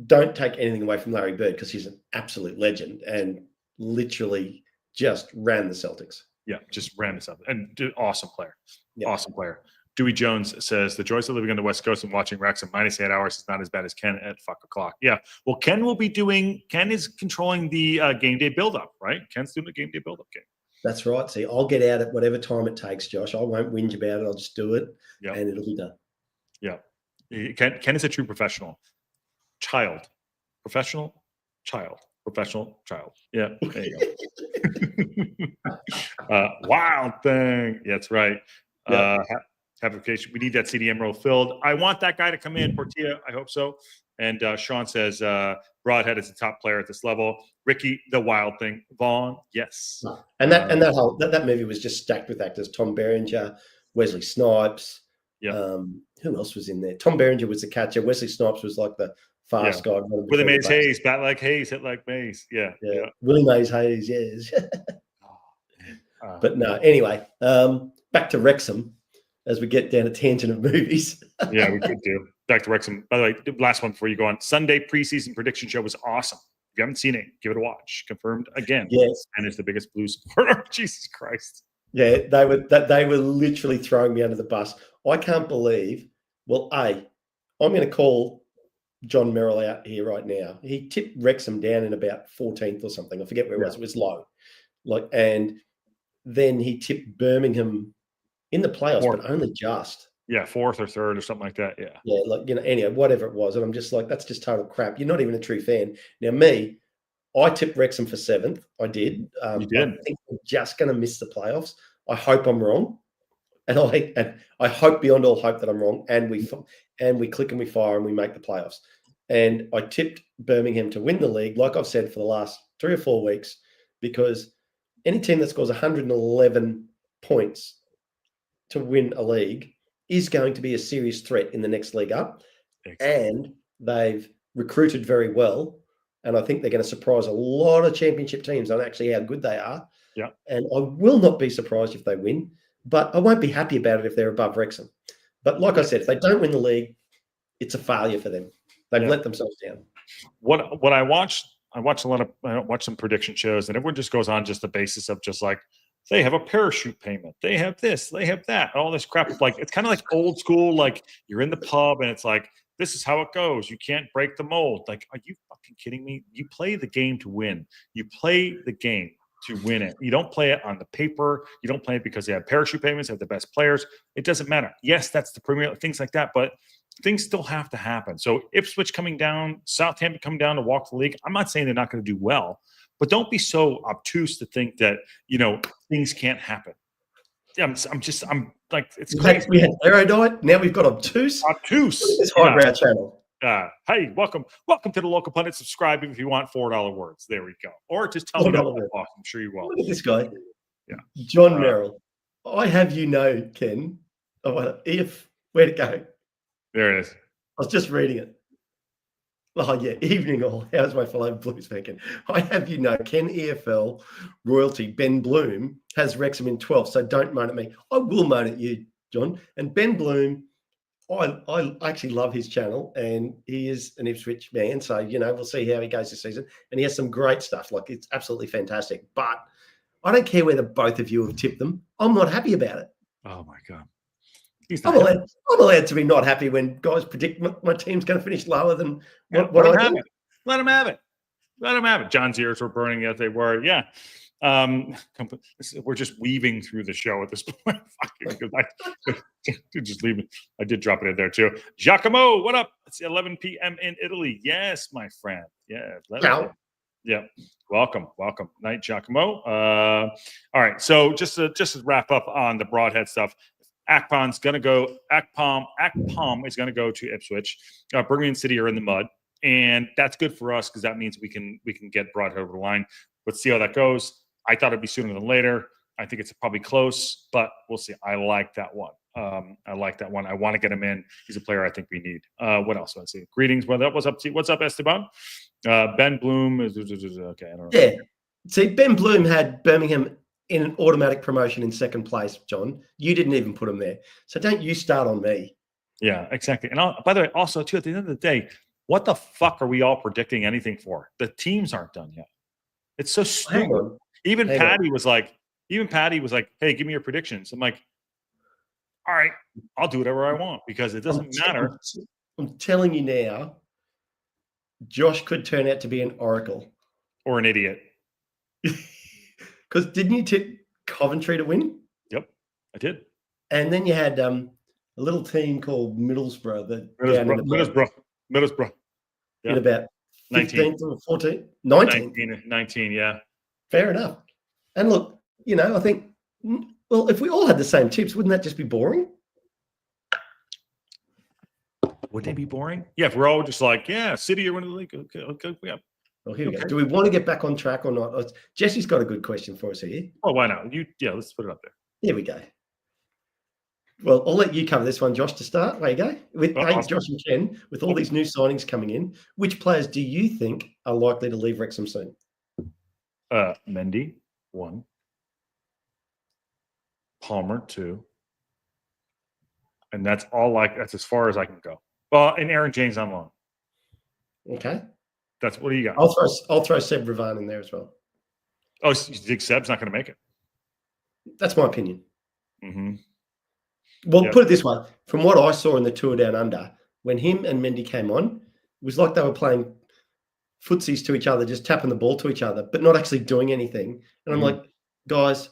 Don't take anything away from Larry Bird because he's an absolute legend and literally just ran the Celtics. Yeah, just ran the Celtics. And awesome player. Yeah. Awesome player. Dewey Jones says, the joys of living on the West Coast and watching Wrexham minus 8 hours is not as bad as Ken at fuck o'clock. Yeah. Well, Ken is controlling the game day build-up, right? Ken's doing the game day build-up game. That's right. See, I'll get out at whatever time it takes, Josh. I won't whinge about it. I'll just do it, and it'll be done. Yeah. Ken is a true professional. Professional child. Yeah, there you go. Wild thing. Yeah, that's right. Application. We need that CDM role filled. I want that guy to come in. Portilla, I hope so. And Sean says Broadhead is a top player at this level. Ricky, the wild thing. Vaughn, yes. And that movie was just stacked with actors. Tom Berenger, Wesley Snipes. Yeah. Who else was in there? Tom Berenger was the catcher. Wesley Snipes was like the fast guy. Willie Mays Hayes, bat like Hayes, hit like Mays. Yeah. Willie Mays Hayes, yes. But no, anyway, back to Wrexham as we get down a tangent of movies. Yeah, we could do. Back to Wrexham. By the way, last one before you go on. Sunday preseason prediction show was awesome. If you haven't seen it, give it a watch. Confirmed again. Yes. And it's the biggest Blues supporter. Jesus Christ. Yeah, they were literally throwing me under the bus. I can't believe. Well, I'm going to call John Merrill out here right now. He tipped Wrexham down in about 14th or something. I forget where it was. It was low. And then he tipped Birmingham in the playoffs, but only just. Yeah, 4th or 3rd or something like that. Yeah. Yeah, anyhow, whatever it was. And I'm just like, that's just total crap. You're not even a true fan. Now, I tipped Wrexham for 7th. I did. You did. I think we're just going to miss the playoffs. I hope I'm wrong. And I hope beyond all hope that I'm wrong. And we click and we fire and we make the playoffs. And I tipped Birmingham to win the league, like I've said for the last 3 or 4 weeks, because any team that scores 111 points to win a league is going to be a serious threat in the next league up. Excellent. And they've recruited very well. And I think they're going to surprise a lot of championship teams on actually how good they are. Yeah. And I will not be surprised if they win, but I won't be happy about it if they're above Wrexham. But like I said, if they don't win the league, it's a failure for them. They've let themselves down. What I watch some prediction shows, and everyone just goes on just the basis of just like, they have a parachute payment. They have this, they have that, all this crap. Like, it's kind of like old school, like you're in the pub and it's like, this is how it goes. You can't break the mold. Like, are you fucking kidding me? You play the game to win. You play the game to win it. You don't play it on the paper. You don't play it because they have parachute payments, they have the best players. It doesn't matter. Yes, that's the Premier, things like that, but things still have to happen. So Ipswich coming down, Southampton coming down to walk the league. I'm not saying they're not going to do well, but don't be so obtuse to think that, things can't happen. I'm like, it's crazy. We had erudite. Now we've got obtuse. It's highbrow channel. Hey, welcome to the local pundit. Subscribe if you want $4 words. There we go. Or just tell me. I'm sure you will. Look at this guy. Yeah, John Merrill. I have Ken. Where'd it go? There it is. I was just reading it. Oh, yeah. Evening all. How's my fellow Blues fan? I have Ken EFL royalty, Ben Bloom, has Wrexham in 12th, so don't moan at me. I will moan at you, John. And Ben Bloom, I actually love his channel, and he is an Ipswich man, so, we'll see how he goes this season. And he has some great stuff. Like, it's absolutely fantastic. But I don't care whether both of you have tipped them. I'm not happy about it. Oh, my God. I'm allowed to be not happy when guys predict my team's going to finish lower than what I do. Let them have it. John's ears were burning as they were. Yeah. We're just weaving through the show at this point. Just leave it. I did drop it in there too. Giacomo, what up? It's 11 p.m. in Italy. Yes, my friend. Yeah. Yeah. Welcome. Night, Giacomo. All right. So just to wrap up on the Broadhead stuff, Akpom is going to go to Ipswich. Birmingham City are in the mud, and that's good for us because that means we can get Broadhead over the line. Let's see how that goes. I thought it'd be sooner than later. I think it's probably close, but we'll see. I like that one. I want to get him in. He's a player I think we need. What else? Let's see. Greetings. What's up, Esteban? Ben Bloom is okay. I don't know. Yeah. See, Ben Bloom had Birmingham in an automatic promotion in second place, John. You didn't even put him there. So don't you start on me. Yeah, exactly. And by the way, also, too, at the end of the day, what the fuck are we all predicting anything for? The teams aren't done yet. It's so stupid. Even Patty was like, hey, give me your predictions. I'm like, all right, I'll do whatever I want because it doesn't matter. I'm telling you now, Josh could turn out to be an oracle. Or an idiot. Because didn't you tip Coventry to win? Yep, I did. And then you had a little team called Middlesbrough. Middlesbrough. Yeah. In about 15th or 14th? 19, yeah. Fair enough. And look, I think, well, if we all had the same tips, wouldn't that just be boring? Would they be boring? Yeah, if we're all just like, yeah, City are winning the league. Okay, yeah. Well, here we go. Do we want to get back on track or not? Jesse's got a good question for us here. Oh, why not? Let's put it up there. Here we go. Well, I'll let you cover this one, Josh, to start. There you go. Awesome. Josh and Ken, with all these new signings coming in, which players do you think are likely to leave Wrexham soon? Mendy, 1. Palmer, 2. And that's as far as I can go. Well, and Aaron James on loan. Okay. What do you got? I'll throw Seb Ravan in there as well. Oh, you think Seb's not going to make it? That's my opinion. Mm-hmm. Well, Put it this way. From what I saw in the Tour Down Under, when him and Mendy came on, it was like they were playing footsies to each other, just tapping the ball to each other, but not actually doing anything. And I'm like, guys,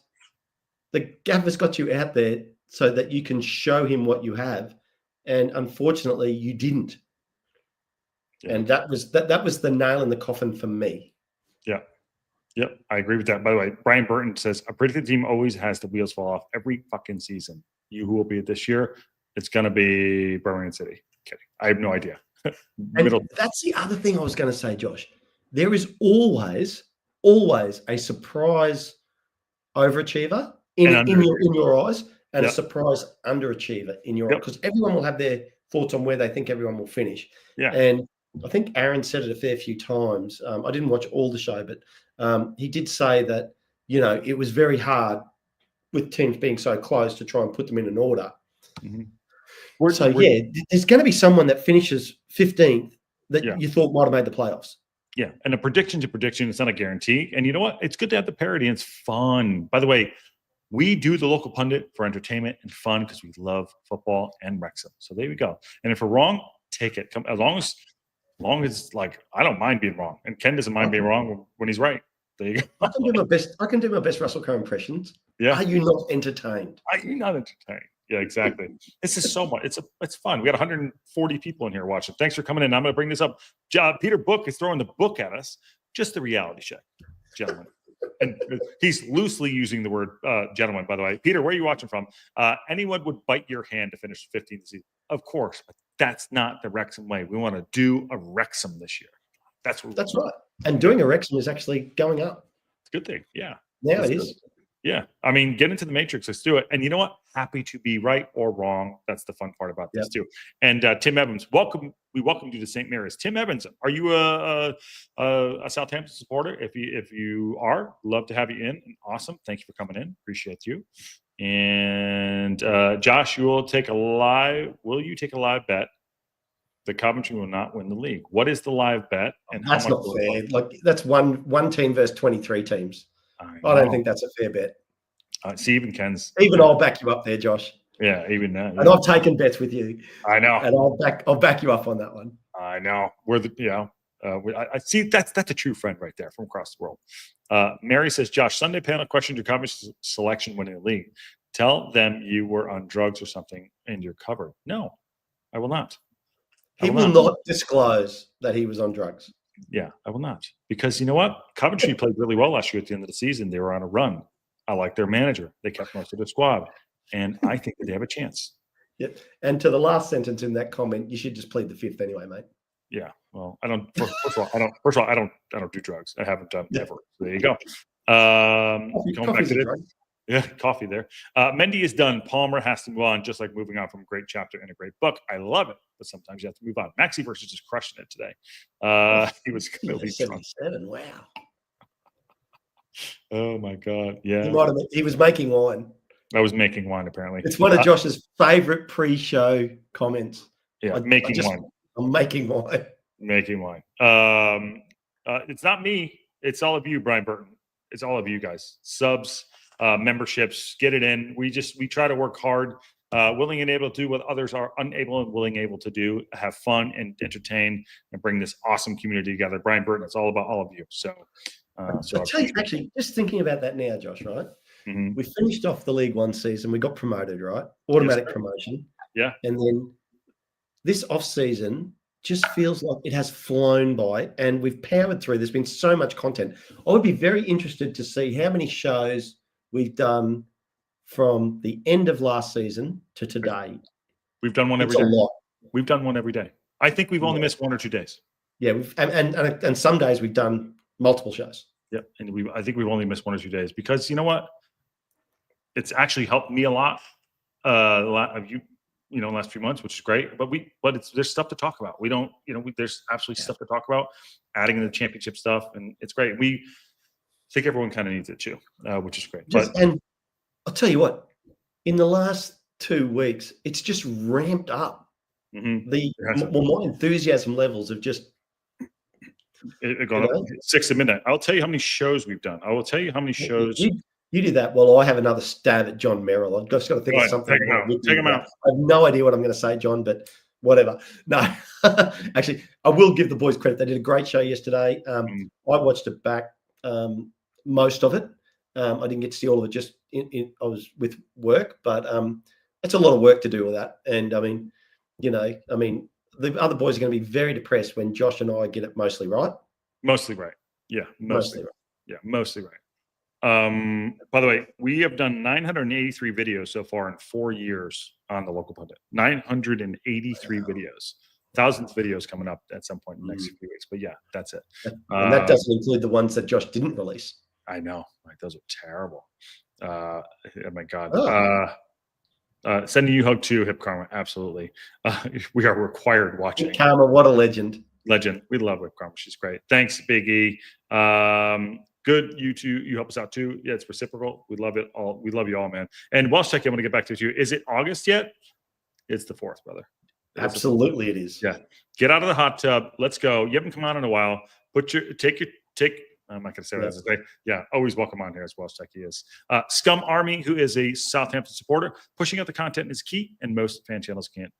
the gaffer's got you out there so that you can show him what you have. And unfortunately, you didn't. Yeah. And that was the nail in the coffin for me. Yeah. Yep. I agree with that. By the way, Brian Burton says, a predicted team always has the wheels fall off every fucking season. Who will be it this year? It's going to be Birmingham City. Kidding. I have no idea. That's the other thing I was going to say, Josh. There is always a surprise overachiever in your eyes and a surprise underachiever in your eyes, because everyone will have their thoughts on where they think everyone will finish. Yeah. And I think Aaron said it a fair few times. I didn't watch all the show, but he did say that, it was very hard with teams being so close to try and put them in an order. Mm-hmm. There's going to be someone that finishes 15th that you thought might have made the playoffs. Yeah, and a prediction's a prediction. It's not a guarantee. And you know what? It's good to have the parity. And it's fun. By the way, we do the local pundit for entertainment and fun because we love football and Wrexham. So there we go. And if we're wrong, take it. As long as I don't mind being wrong, and Ken doesn't mind being wrong when he's right. There you go. I can do my best Russell Crowe impressions. Yeah. Are you not entertained? Are you not entertained? Yeah, exactly. This is so much. It's fun. We got 140 people in here watching. Thanks for coming in. I'm going to bring this up. Peter Book is throwing the book at us. Just the reality check, gentlemen. And he's loosely using the word gentleman, by the way. Peter, where are you watching from? Anyone would bite your hand to finish 15th season. Of course, but that's not the Wrexham way. We want to do a Wrexham this year. That's right. And doing a Wrexham is actually going up. It's a good thing. Yeah. Now it is. Yeah. I mean, get into the matrix. Let's do it. And you know what? Happy to be right or wrong. That's the fun part about this too. And Tim Evans, welcome. We welcome you to St. Mary's. Tim Evans, are you a Southampton supporter? If you are, love to have you in. Awesome. Thank you for coming in. Appreciate you. And Josh, will you take a live bet? The Coventry will not win the league. What is the live bet? And that's not fair. That's one team versus 23 teams. I don't think that's a fair bet. See, even Ken's. Even I'll back you up there, Josh. Yeah, even that. And I've taken bets with you. I know. And I'll back you up on that one. I know. I see that's a true friend right there from across the world. Mary says, Josh, Sunday panel questioned your coverage selection winning the league. Tell them you were on drugs or something and you're covered. No, I will not. He will not disclose that he was on drugs. Yeah, I will not. Because you know what? Coventry played really well last year at the end of the season. They were on a run. I like their manager. They kept most of their squad. And I think that they have a chance. Yep. And to the last sentence in that comment, you should just plead the fifth anyway, mate. Yeah. Well, I don't. First of all, I don't do drugs. I haven't done ever. So there you go. Going back to this. Yeah, coffee there. Mendy is done. Palmer has to move on, just like moving on from a great chapter and a great book. I love it, but sometimes you have to move on. Maxi versus just crushing it today. He was clearly drunk. Wow. Oh my God. Yeah. He was making wine. I was making wine, apparently. It's one of Josh's favorite pre-show comments. Yeah, making wine. I'm making wine. Making wine. It's not me. It's all of you, Brian Burton. It's all of you guys. Subs, memberships, get it in. We try to work hard, willing and able to do what others are unable and willing able to do, have fun and entertain and bring this awesome community together. Brian Burton, it's all about all of you. So I'll tell you, actually, just thinking about that now, Josh, right? Mm-hmm. We finished off the League One season. We got promoted, right? Automatic promotion. Yeah. And then this off season just feels like it has flown by and we've powered through. There's been so much content. I would be very interested to see how many shows we've done from the end of last season to today. We've done one every day. A lot. We've done one every day. I think we've only missed 1 or 2 days. Yeah, and some days we've done multiple shows. Yeah, and I think we've only missed 1 or 2 days because you know what? It's actually helped me a lot. Last few months, which is great. But there's stuff to talk about. We don't, there's absolutely stuff to talk about. Adding in the championship stuff, and it's great. We think everyone kind of needs it too, which is great. And I'll tell you what, in the last 2 weeks, it's just ramped up. Mm-hmm. My enthusiasm levels have just gone up 6 a minute. I'll tell you how many shows we've done. I will tell you how many shows. You do that while I have another stab at John Merrill. I've just got to think of something. Take him out. I have no idea what I'm going to say, John, but whatever. No, actually, I will give the boys credit. They did a great show yesterday. I watched it back, most of it. I didn't get to see all of it. Just I was with work, but it's a lot of work to do with that. And the other boys are going to be very depressed when Josh and I get it mostly right. Mostly right. Yeah, mostly right. Yeah, mostly right. By the way, we have done 983 videos so far in 4 years on the local pundit. 983 videos. Thousands of videos coming up at some point in the next few weeks. But yeah, that's it. And that doesn't include the ones that Josh didn't release. I know. Like, those are terrible. Oh my God. Sending you hug too, Hip Karma. Absolutely. We are required watching. Hip Karma, what a legend. Legend. We love Hip Karma. She's great. Thanks, Big E. Good. You too. You help us out too. Yeah, it's reciprocal. We love it all. We love you all, man. And Welsh Tech, I'm going to get back to you. Is it August yet? It's the 4th, brother. Absolutely, it is. Yeah. Get out of the hot tub. Let's go. You haven't come on in a while. Take. I'm not going to say what I was going to say. Yeah, always welcome on here as Welsh Tech. He is. Scum Army, who is a Southampton supporter, pushing out the content is key, and most fan channels can't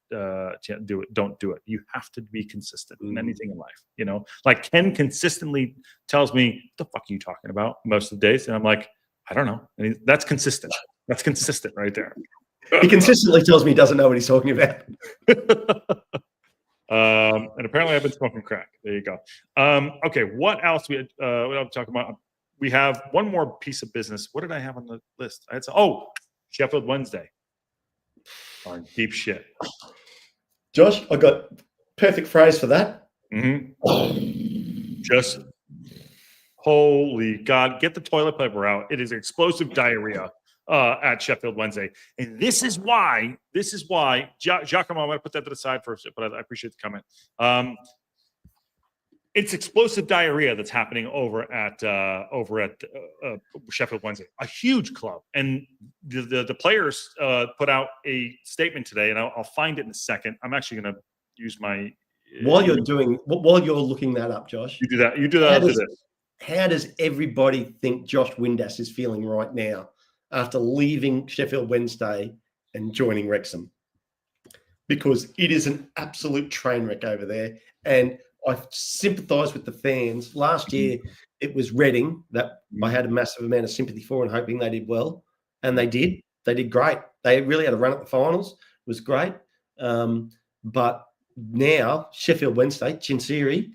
do it. Don't do it. You have to be consistent in anything in life. Like Ken consistently tells me, "What the fuck are you talking about?" most of the days, and I'm like, I don't know. And that's consistent. That's consistent right there. He consistently tells me he doesn't know what he's talking about. And apparently I've been smoking crack. There you go. Okay, what else what I'm talking about? We have one more piece of business. What did I have on the list? Sheffield Wednesday. Deep shit. Josh, I got perfect phrase for that. Mm-hmm. Just holy God, get the toilet paper out. It is explosive diarrhea at Sheffield Wednesday. And this is why, Giacomo, I'm going to put that to the side first, but I appreciate the comment. It's explosive diarrhea that's happening over at Sheffield Wednesday, a huge club. And the players put out a statement today, and I'll find it in a second. I'm actually going to use my... While you're looking that up, Josh. You do that. How does everybody think Josh Windass is feeling right now after leaving Sheffield Wednesday and joining Wrexham? Because it is an absolute train wreck over there. And I sympathise with the fans. Last year, it was Reading that I had a massive amount of sympathy for and hoping they did well, and they did. They did great. They really had a run at the finals. It was great. But now Sheffield Wednesday, Chinsiri,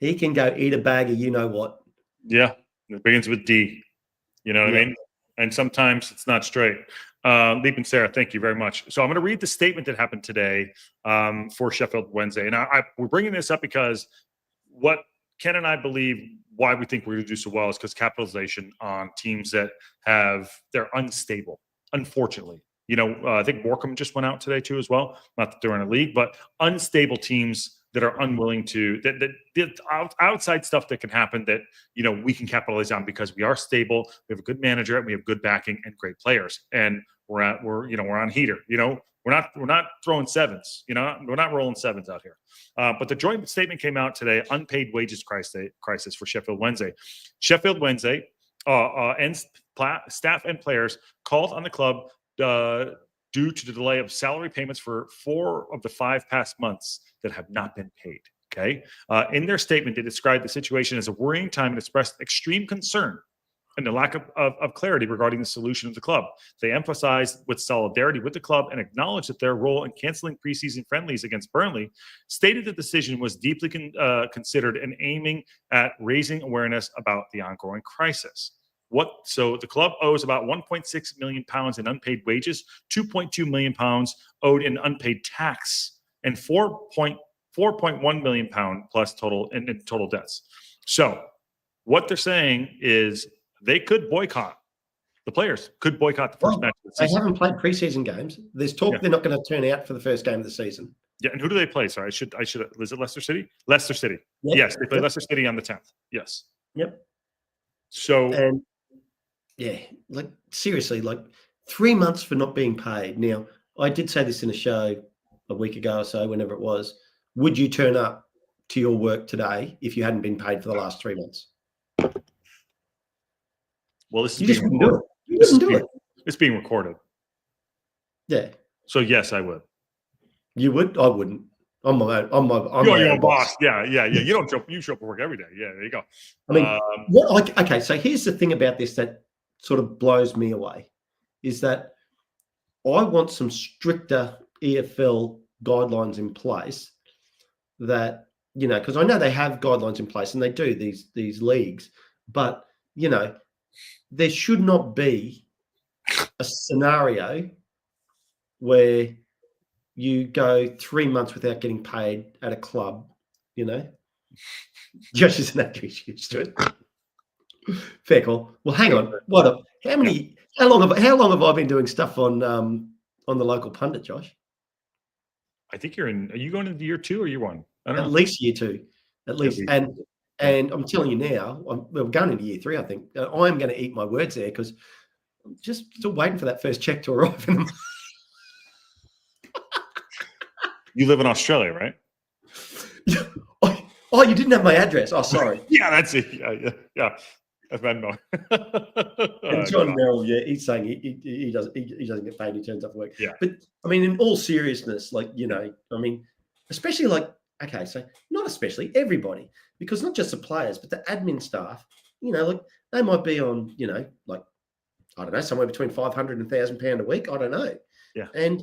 he can go eat a bag of you know what. Yeah, it begins with D. You know what I mean? And sometimes it's not straight. Leap and Sarah, thank you very much. So I'm going to read the statement that happened today for Sheffield Wednesday. And we're bringing this up because what Ken and I believe why we think we're going to do so well is because capitalization on teams that they're unstable, unfortunately. You know, I think Morecambe just went out today too as well. Not that they're in a league, but unstable teams that are unwilling to outside stuff that can happen that, you know, we can capitalize on because we are stable. We have a good manager and we have good backing and great players. And we're on heater. You know, we're not throwing sevens. You know, we're not rolling sevens out here. But the joint statement came out today: unpaid wages crisis for Sheffield Wednesday. Sheffield Wednesday and staff and players called on the club due to the delay of salary payments for 4 of the 5 past months that have not been paid. Okay. In their statement, they described the situation as a worrying time and expressed extreme concern and the lack of clarity regarding the solution of the club. They emphasized with solidarity with the club and acknowledged that their role in canceling preseason friendlies against Burnley stated the decision was deeply considered and aiming at raising awareness about the ongoing crisis. So the club owes about £1.6 million in unpaid wages, £2.2 million owed in unpaid tax, and £4.1 million plus total in total debts. So what they're saying is they could boycott. The players could boycott the first match of the season. They haven't played preseason games. There's talk they're not going to turn out for the first game of the season. Yeah, and who do they play? Sorry, I should. Is it Leicester City? Leicester City. Yep. Yes, they play Leicester City on the 10th. Yes. Yep. So. And yeah, like seriously, like 3 months for not being paid. Now, I did say this in a show a week ago or so, whenever it was. Would you turn up to your work today if you hadn't been paid for the last 3 months? Well, this is you just wouldn't do it. You wouldn't do it. It's being recorded. Yeah. So yes, I would. You would? I wouldn't. I'm my own boss. Yeah. You don't show. You show up for work every day. Yeah, there you go. I mean, okay. So here's the thing about this that sort of blows me away, is that I want some stricter EFL guidelines in place. That, you know, because I know they have guidelines in place and they do these leagues, but you know, there should not be a scenario where you go 3 months without getting paid at a club, you know. Josh isn't that used to it. Fair call. Well, hang on. How long have I been doing stuff on the local pundit, Josh? I think are you going into year 2 or year 1? I don't know. At least year 2. At least. And I'm telling you now, we're going into year 3, I think. I'm going to eat my words there because I'm just still waiting for that first check to arrive. You live in Australia, right? Oh, you didn't have my address. Oh, sorry. Yeah, that's it. Yeah. That's Venmo. And John Merrill, he's saying he doesn't get paid. He turns up for work. Yeah. But I mean, in all seriousness, like, you know, I mean, especially like, okay, so not especially everybody, because not just the players, but the admin staff, you know, like they might be on, you know, like, I don't know, somewhere between £500 and £1,000 a week. I don't know. Yeah. And,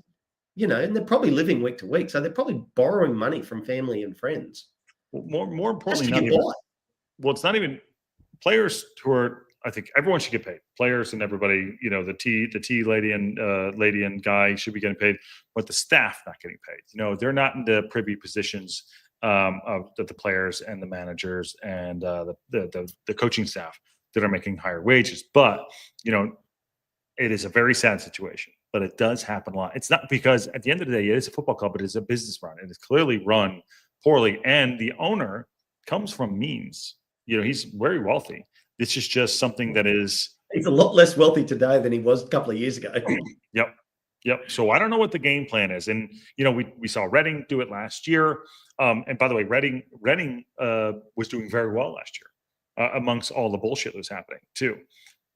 you know, and they're probably living week to week. So they're probably borrowing money from family and friends. Well, more importantly, it's not even players who are, I think everyone should get paid. Players and everybody, you know, the tea lady and guy should be getting paid, but the staff not getting paid. You know, they're not in the privy positions of the players and the managers and the coaching staff that are making higher wages. But, you know, it is a very sad situation, but it does happen a lot. It's not because at the end of the day, it is a football club, but it is a business run. It is clearly run poorly. And the owner comes from means. You know, he's very wealthy. This is just something that is... He's a lot less wealthy today than he was a couple of years ago. Yep. So I don't know what the game plan is. And, you know, we saw Reading do it last year. And by the way, Reading was doing very well last year amongst all the bullshit that was happening too.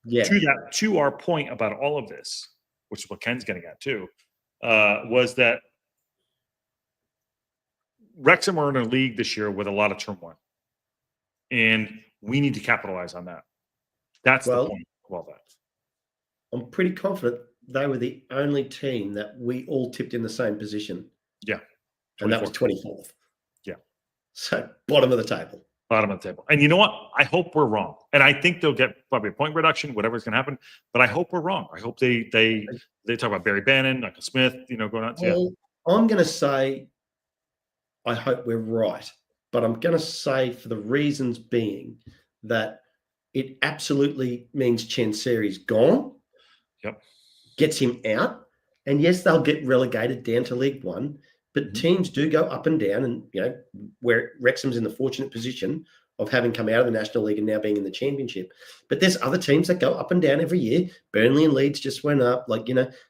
Yeah. To our point about all of this, which is what Ken's getting at too, was that Wrexham are in a league this year with a lot of turmoil, and we need to capitalize on that. That's the point of all that. I'm pretty confident they were the only team that we all tipped in the same position. Yeah. And that was 24th. Yeah. So bottom of the table. Bottom of the table. And you know what? I hope we're wrong. And I think they'll get probably a point reduction, whatever's going to happen. But I hope we're wrong. I hope they talk about Barry Bannon, Michael Smith, going out. Well, I'm going to say I hope we're right. But I'm going to say for the reasons being that it absolutely means Chanseri's gone. Yep. Gets him out. And yes, they'll get relegated down to League One. But teams do go up and down, and where Wrexham's in the fortunate position of having come out of the National League and now being in the Championship. But there's other teams that go up and down every year. Burnley and Leeds just went up,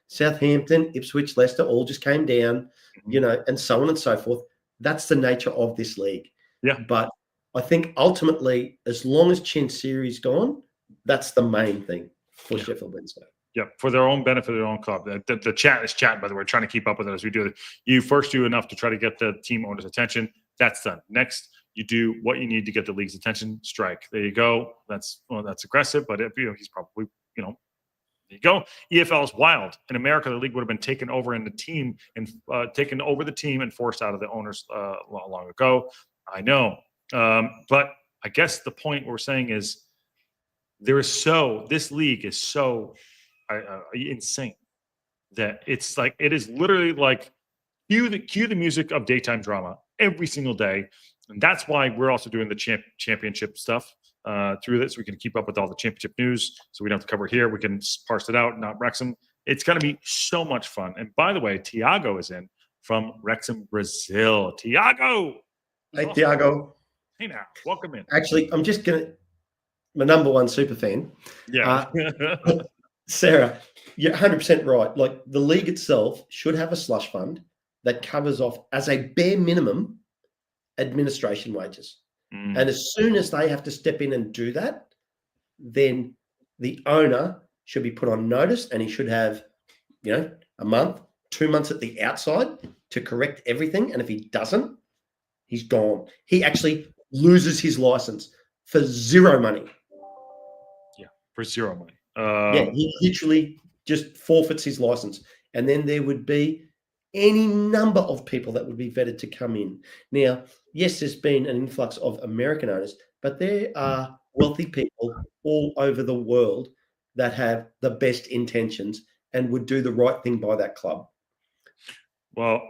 Southampton, Ipswich, Leicester all just came down, and so on and so forth. That's the nature of this league. Yeah. But I think ultimately, as long as Chanseri's gone, that's the main thing for Sheffield Wednesday. Yeah, for their own benefit, their own club. The chat is chatting, by the way. We're trying to keep up with it as we do it. You first do enough to try to get the team owner's attention. That's done. Next, you do what you need to get the league's attention. Strike. There you go. That's aggressive, but he's probably, there you go. EFL is wild. In America, the league would have been taken over and taken over the team and forced out of the owners long ago. I know. But I guess the point we're saying is this league is so insane that it's like it is literally like cue the music of daytime drama every single day, and that's why we're also doing the championship stuff through this. We can keep up with all the championship news, so we don't have to cover it here. We can parse it out, not Wrexham. It's going to be so much fun. And by the way, Tiago is in from Wrexham, Brazil. Tiago, hey awesome. Tiago, hey now, welcome in. Actually, I'm just my number one super fan. Yeah. Sarah, you're 100% right. Like the league itself should have a slush fund that covers off as a bare minimum administration wages. And as soon as they have to step in and do that, then the owner should be put on notice and he should have, a month, 2 months at the outside to correct everything. And if he doesn't, he's gone. He actually loses his license for zero money. Yeah, for zero money. He literally just forfeits his license. And then there would be any number of people that would be vetted to come in. Now, yes, there's been an influx of American owners, but there are wealthy people all over the world that have the best intentions and would do the right thing by that club. Well,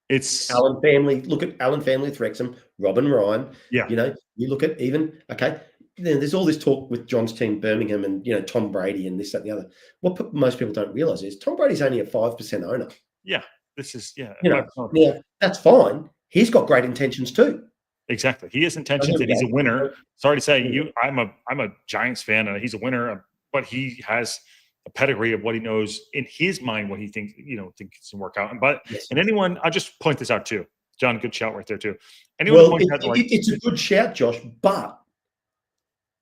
it's Allen family. Look at Allen family with Wrexham, Robin Ryan. Yeah. You look at there's all this talk with John's team, Birmingham, and Tom Brady and this, that, and the other. What most people don't realize is Tom Brady's only a 5% owner. Yeah, this is Now that's fine. He's got great intentions too. Exactly, he has intentions, and he's a winner. Sorry to say, I'm a Giants fan, and he's a winner, but he has a pedigree of what he knows in his mind, what he thinks can work out. And anyone, I'll just point this out too, John. Good shout right there too. Anyone it's a good shout, Josh, but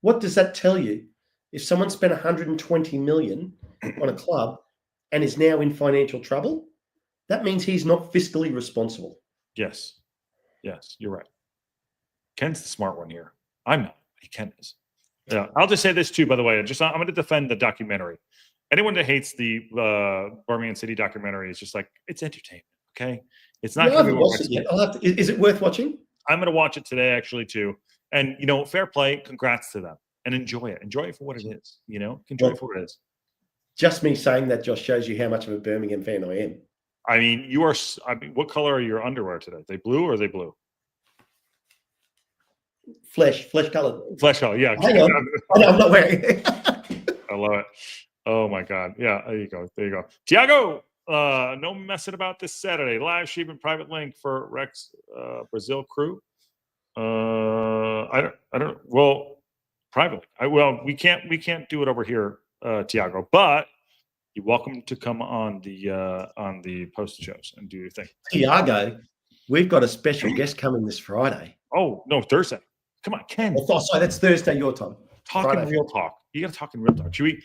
what does that tell you? If someone spent 120 million on a club and is now in financial trouble, that means he's not fiscally responsible. Yes, you're right. Ken's the smart one here. I'm not. Ken is. Yeah, I'll just say this too, by the way. I'm going to defend the documentary. Anyone that hates the Birmingham City documentary is just like, it's entertainment, okay? It's not. I haven't watched it yet. Is it worth watching? I'm going to watch it today, actually, too. And, fair play. Congrats to them. And enjoy it. Enjoy it for what it is. Enjoy it for what it is. Just me saying that, Josh, shows you how much of a Birmingham fan I am. I mean, you are. What color are your underwear today? They blue or are they blue? Flesh colored. Flesh color, yeah. Hang on. I'm not wearing it. I love it. Oh my God. Yeah, there you go. Tiago, no messing about this Saturday. Live stream and private link for Rex Brazil crew. I don't. Well, privately. We can't do it over here, Tiago. But you're welcome to come on the post shows and do your thing. Tiago, we've got a special guest coming this Friday. Oh no, Thursday. Come on, Ken. Oh, sorry, that's Thursday your time. Talking real talk. You got to talk in real talk. Should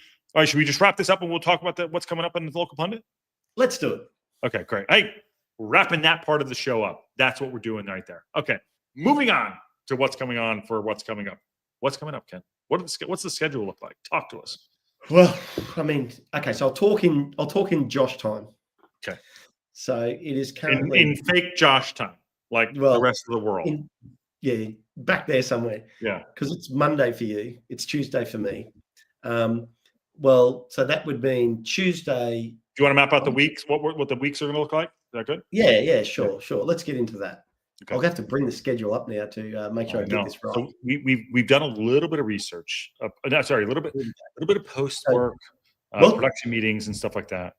we just wrap this up and we'll talk about what's coming up in the local pundit? Let's do it. Okay, great. Hey, wrapping that part of the show up. That's what we're doing right there. Okay, moving on to what's coming on for what's coming up. What's coming up, Ken? What's the schedule look like? Talk to us. Well, I mean, okay, so I'll talk in Josh time. Okay. So it is currently in fake Josh time, like the rest of the world. Back there somewhere. Yeah. Because it's Monday for you. It's Tuesday for me. Well, so that would mean Tuesday. Do you want to map out the weeks? What the weeks are going to look like? Is that good? Yeah, sure. Let's get into that. Okay. I'll have to bring the schedule up now to make sure I get this right. So we've done a little bit of research. A little bit of post work, production meetings and stuff like that.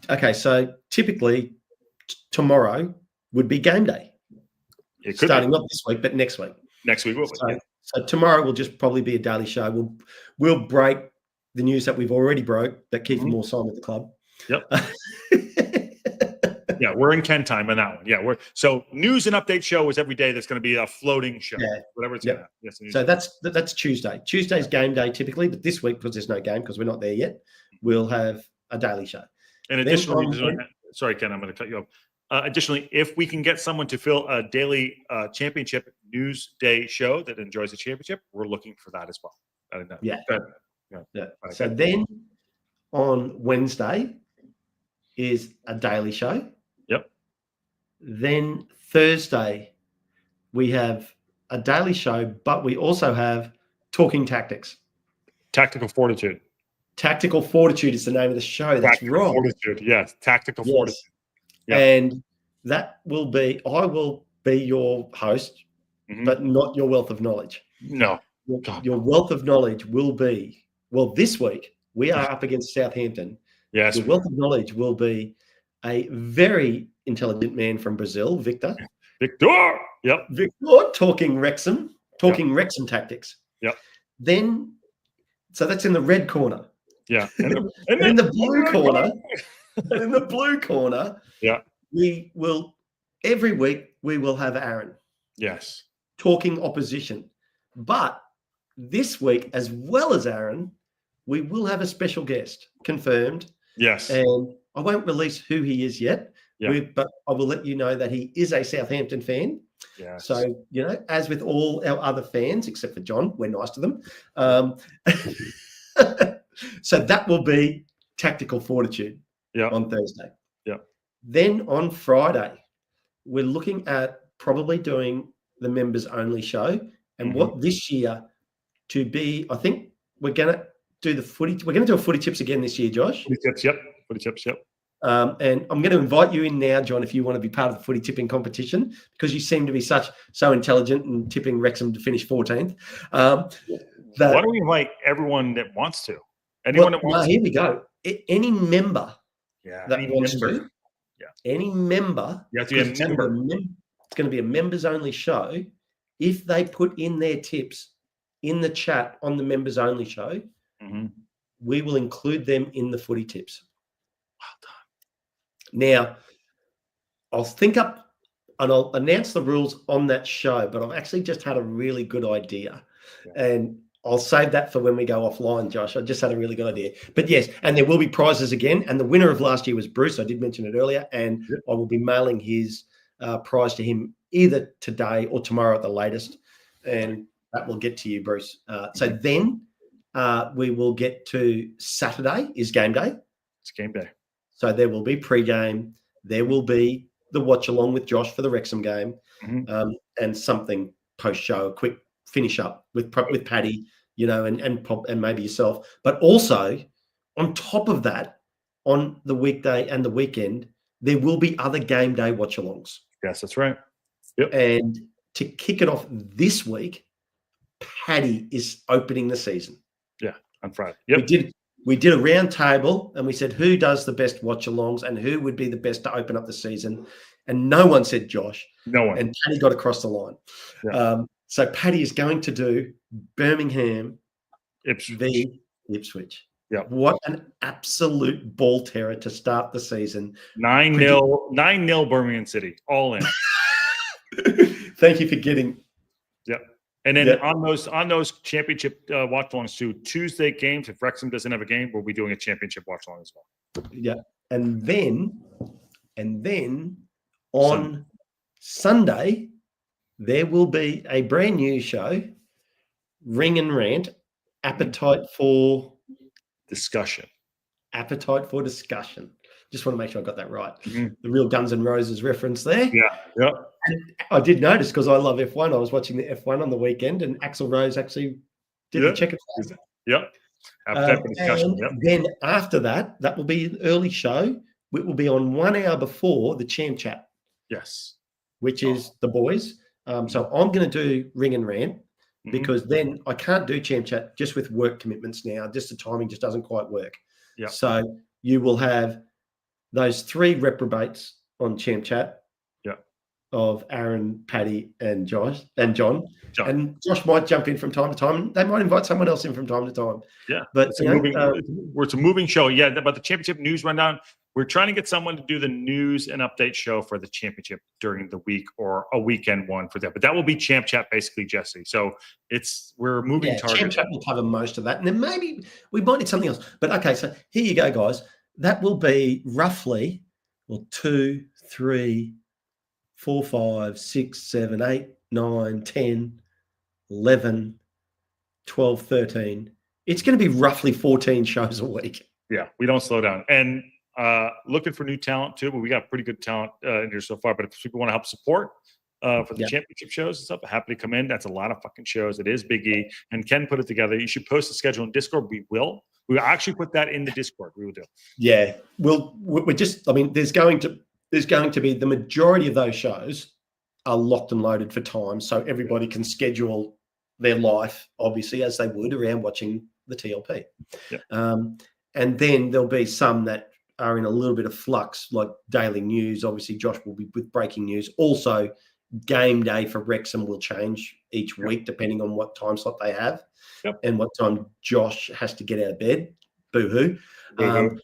Okay, so typically tomorrow would be game day. It could starting not this week, but next week. Next week will be. So tomorrow will just probably be a daily show. We'll break the news that we've already broke that Kieffer Moore signed with the club. Yep. Yeah, we're in Ken time on that one. Yeah, so news and update show is every day. That's going to be a floating show. Yeah. Whatever it's going to have. Yes, so that's Tuesday. Tuesday's game day typically, but this week, because there's no game because we're not there yet, we'll have a daily show. And additionally, sorry, Ken, I'm going to cut you off. Additionally, if we can get someone to fill a daily championship news day show that enjoys the championship, we're looking for that as well. Yeah. So then on Wednesday is a daily show. Yep. Then Thursday we have a daily show, but we also have Talking Tactics. Tactical Fortitude. Tactical Fortitude is the name of the show. That's right. Fortitude, yes. Tactical Fortitude. Yep. And that will be, I will be your host, but not your wealth of knowledge. No. Your wealth of knowledge will be, well, this week we are up against Southampton. Yes. Your wealth of knowledge will be a very intelligent man from Brazil, Victor. Yep. Victor talking Wrexham tactics. Yep. Then, so that's in the red corner. Yeah. And in the blue corner, in the blue corner, we will every week we will have Aaron. Yes. Talking opposition. But this week, as well as Aaron, we will have a special guest confirmed. Yes. And I won't release who he is yet. Yeah. But I will let you know that he is a Southampton fan. Yes. So, as with all our other fans, except for John, we're nice to them. So that will be Tactical Fortitude on Thursday. Yeah. Then on Friday, we're looking at probably doing the members only show. And what this year to be, I think we're going to do the footy. We're going to do a footy tips again this year, Josh. Footy tips, yep. Footy tips, yep. And I'm going to invite you in now, John, if you want to be part of the footy tipping competition, because you seem to be so intelligent and tipping Wrexham to finish 14th. Why don't we invite everyone that wants to? Anyone that wants to? Here we go. Any member that wants to. Yeah. Any member. You have to be a member. It's going to be a members only show. If they put in their tips in the chat on the members only show, we will include them in the footy tips. Well done. Now, I'll think up and I'll announce the rules on that show, but I've actually just had a really good idea. Yeah. And I'll save that for when we go offline, Josh. I just had a really good idea. But yes, and there will be prizes again. And the winner of last year was Bruce. I did mention it earlier. And I will be mailing his prize to him either today or tomorrow at the latest. And that will get to you, Bruce. So then we will get to Saturday is game day. It's game day. So there will be pre-game. There will be the watch along with Josh for the Wrexham game, and something post-show, a quick finish up with Paddy, and maybe yourself. But also, on top of that, on the weekday and the weekend, there will be other game day watch-alongs. Yes, that's right. Yep. And to kick it off this week, Paddy is opening the season. Yeah, on Friday. Yep. We did a round table and we said who does the best watch-alongs and who would be the best to open up the season. And no one said Josh. No one. And Paddy got across the line. Yeah. So Paddy is going to do Birmingham v Ipswich. Yeah. What an absolute ball terror to start the season. 9-0 Birmingham City. All in. Thank you for getting. Yep. And then on those championship watch-alongs too, Tuesday games, if Wrexham doesn't have a game, we'll be doing a championship watch-along as well. Yeah. And then On Sunday, there will be a brand new show, Ring and Rant, Appetite for discussion. Just want to make sure I got that right. The real Guns N' Roses reference there. Yeah. And I did notice, because I love F1. I was watching the F1 on the weekend, and Axl Rose actually did the checker flag. Yep. Appetite for discussion. And then after that will be an early show. It will be on 1 hour before the Champ Chat. Yes. Which is the boys. So I'm going to do Ring and Rant, because then I can't do Champ Chat just with work commitments now. Just the timing just doesn't quite work. Yeah. So you will have those 3 reprobates on Champ Chat. Yeah. Of Aaron, Paddy, and Josh and John. And Josh might jump in from time to time. They might invite someone else in from time to time. Yeah. But it's a moving show. Yeah. About the championship news rundown. We're trying to get someone to do the news and update show for the championship during the week, or a weekend one for that. But that will be Champ Chat, basically, Jesse. So we're moving target. Champ Chat will cover most of that. And then maybe we might need something else. But okay, so here you go, guys. That will be roughly 2, 3, 4, 5, 6, 7, 8, 9, 10, 11, 12, 13. It's going to be roughly 14 shows a week. Yeah, we don't slow down. And looking for new talent too, but we got pretty good talent in here so far. But if people want to help support for the championship shows and stuff, happy to come in. That's a lot of fucking shows. It is Big E and Ken put it together. You should post the schedule in Discord. We will actually put that in the Discord. We will do. Yeah, we're just. I mean, there's going to be the majority of those shows are locked and loaded for time, so everybody can schedule their life obviously as they would around watching the TLP. Yeah. And then there'll be some that are in a little bit of flux, like daily news. Obviously, Josh will be with breaking news. Also, game day for Wrexham will change each week depending on what time slot they have and what time Josh has to get out of bed. Boo-hoo. Boo-hoo.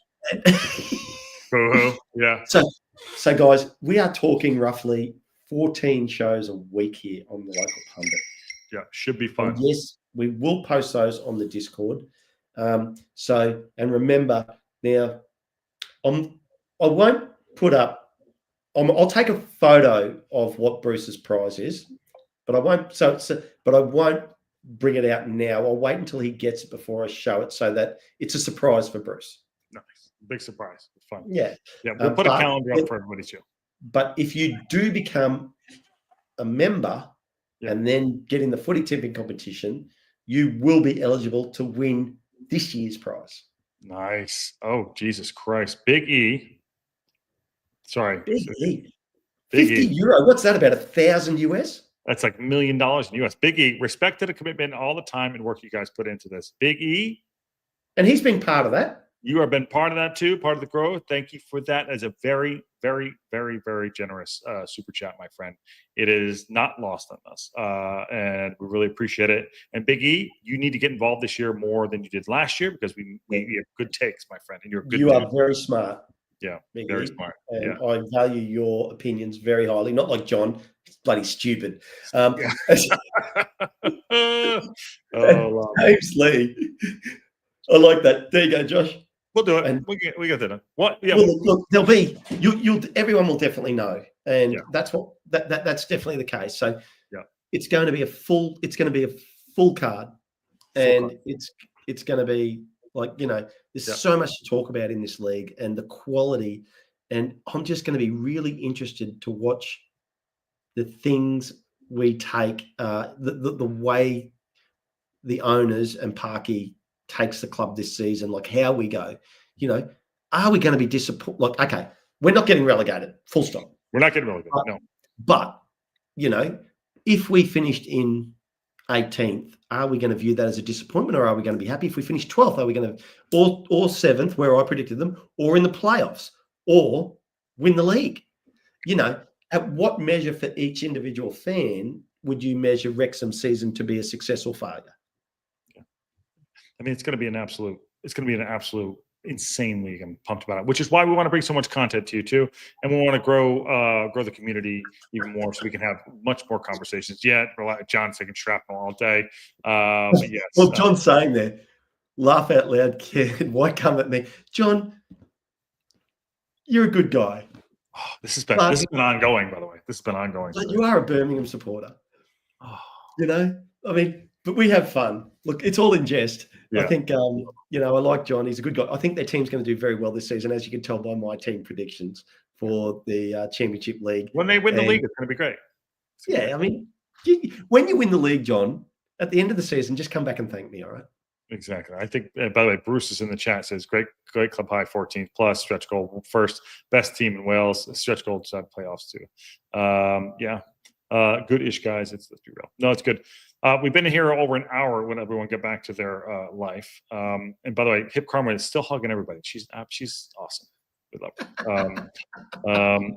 Yeah. So, guys, we are talking roughly 14 shows a week here on the local pundit. Yeah, should be fun. And yes, we will post those on the Discord. And remember now, I won't put up. I'll take a photo of what Bruce's prize is, but I won't. But I won't bring it out now. I'll wait until he gets it before I show it, so that it's a surprise for Bruce. Nice, big surprise. Fun. Yeah. We'll put a calendar up for everybody too. But if you do become a member and then get in the footy tipping competition, you will be eligible to win this year's prize. Nice. Oh, Jesus Christ. Big E. Sorry. Big E. Big 50 E. euro. What's that, about $1,000 US? That's like $1 million in US. Big E. Respect to the commitment, all the time and work you guys put into this. Big E. And he's been part of that. You have been part of that too, part of the growth. Thank you for that. As a very, very, very, very generous super chat, my friend. It is not lost on us, and we really appreciate it. And Big E, you need to get involved this year more than you did last year, because we have good takes, my friend, and you're good. You are very smart. Yeah, Big very E, smart. And I value your opinions very highly. Not like John, he's bloody stupid. James Lee. I like that. There you go, Josh. We'll do it. And we got dinner. What? Yeah. Well, look, there'll be everyone will definitely know, and that's that's definitely the case. So it's going to be a full card, and it's going to be like, there's so much to talk about in this league and the quality, and I'm just going to be really interested to watch the things we take, the way the owners and Parky takes the club this season, like how we go. Are we going to be disappointed? Like, okay, we're not getting relegated, full stop. We're not getting relegated, no. But, if we finished in 18th, are we going to view that as a disappointment, or are we going to be happy? If we finish 12th, are we going to, or 7th, where I predicted them, or in the playoffs, or win the league? At what measure for each individual fan would you measure Wrexham's season to be a success or failure? I mean, it's going to be an absolute insane league. I'm pumped about it, which is why we want to bring so much content to you too. And we want to grow the community even more, so we can have much more conversations. John's taking shrapnel all day. But yes. Well, John's saying there, laugh out loud, kid. Why come at me? John, you're a good guy. Oh, this has been ongoing, by the way. This has been ongoing. But you are a Birmingham supporter. Oh, You know, I mean, but we have fun. Look, it's all in jest. yeah. I think, you know, I like John. He's a good guy. I think their team's going to do very well this season, as you can tell by my team predictions for the Championship League. When they win the league, it's going to be great. Yeah, I mean, when you win the league, John, at the end of the season, just come back and thank me, all right? Exactly. I think, by the way, Bruce is in the chat, says great club high, 14th plus, stretch goal first, best team in Wales, stretch goal side playoffs too. Yeah. Good-ish guys. Let's be real. No, it's good. We've been here over an hour when everyone get back to their life. And by the way, Hip Karma is still hugging everybody. She's awesome. We love her.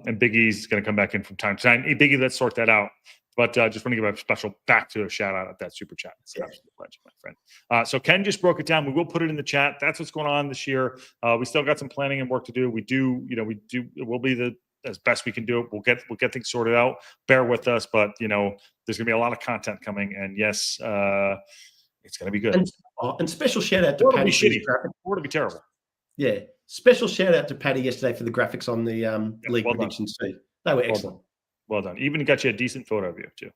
And Big E's going to come back in from time to time. Hey, Biggie, let's sort that out. But just want to give a special back to a shout out at that super chat. It's an absolute legend, my friend. So Ken just broke it down. We will put it in the chat. That's what's going on this year. We still got some planning and work to do. It will be as best we can do it. We'll get things sorted out. Bear with us, but there's gonna be a lot of content coming, and yes, it's gonna be good. And special shout out to Paddy. Or to be terrible. Yeah, special shout out to Paddy yesterday for the graphics on the league predictions too. They were excellent. Well done. Even got you a decent photo of you too.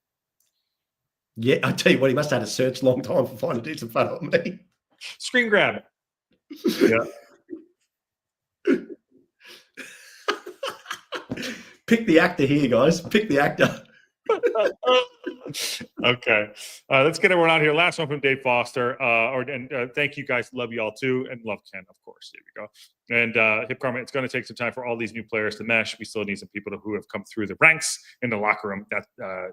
Yeah, I tell you what, he must have had to search a long time to find a decent photo of me. Screen grab. Yeah. Pick the actor here, guys. Pick the actor. Okay. Let's get everyone out here. Last one from Dave Foster. Thank you guys. Love you all too. And love Ken, of course. Here we go. And Hip Karma, it's going to take some time for all these new players to mesh. We still need some people who have come through the ranks in the locker room. That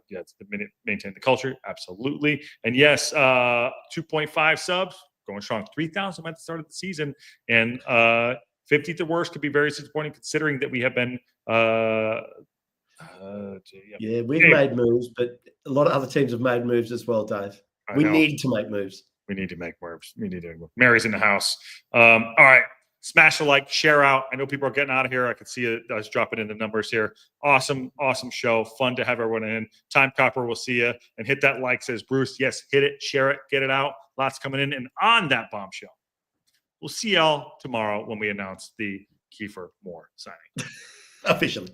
it's the minute maintain the culture. Absolutely. And yes, 2.5 subs going strong. 3,000 at the start of the season. And 50th or worse could be very disappointing considering that we have been we've made moves, but a lot of other teams have made moves as well, Dave. We need to make moves. We need to make moves. Mary's in the house. All right. Smash a like, share out. I know people are getting out of here. I can see us dropping in the numbers here. Awesome show. Fun to have everyone in. Time Copper, we'll see you. And hit that like, says Bruce. Yes, hit it, share it, get it out. Lots coming in. And on that bombshell, we'll see y'all tomorrow when we announce the Kieffer Moore signing. Officially.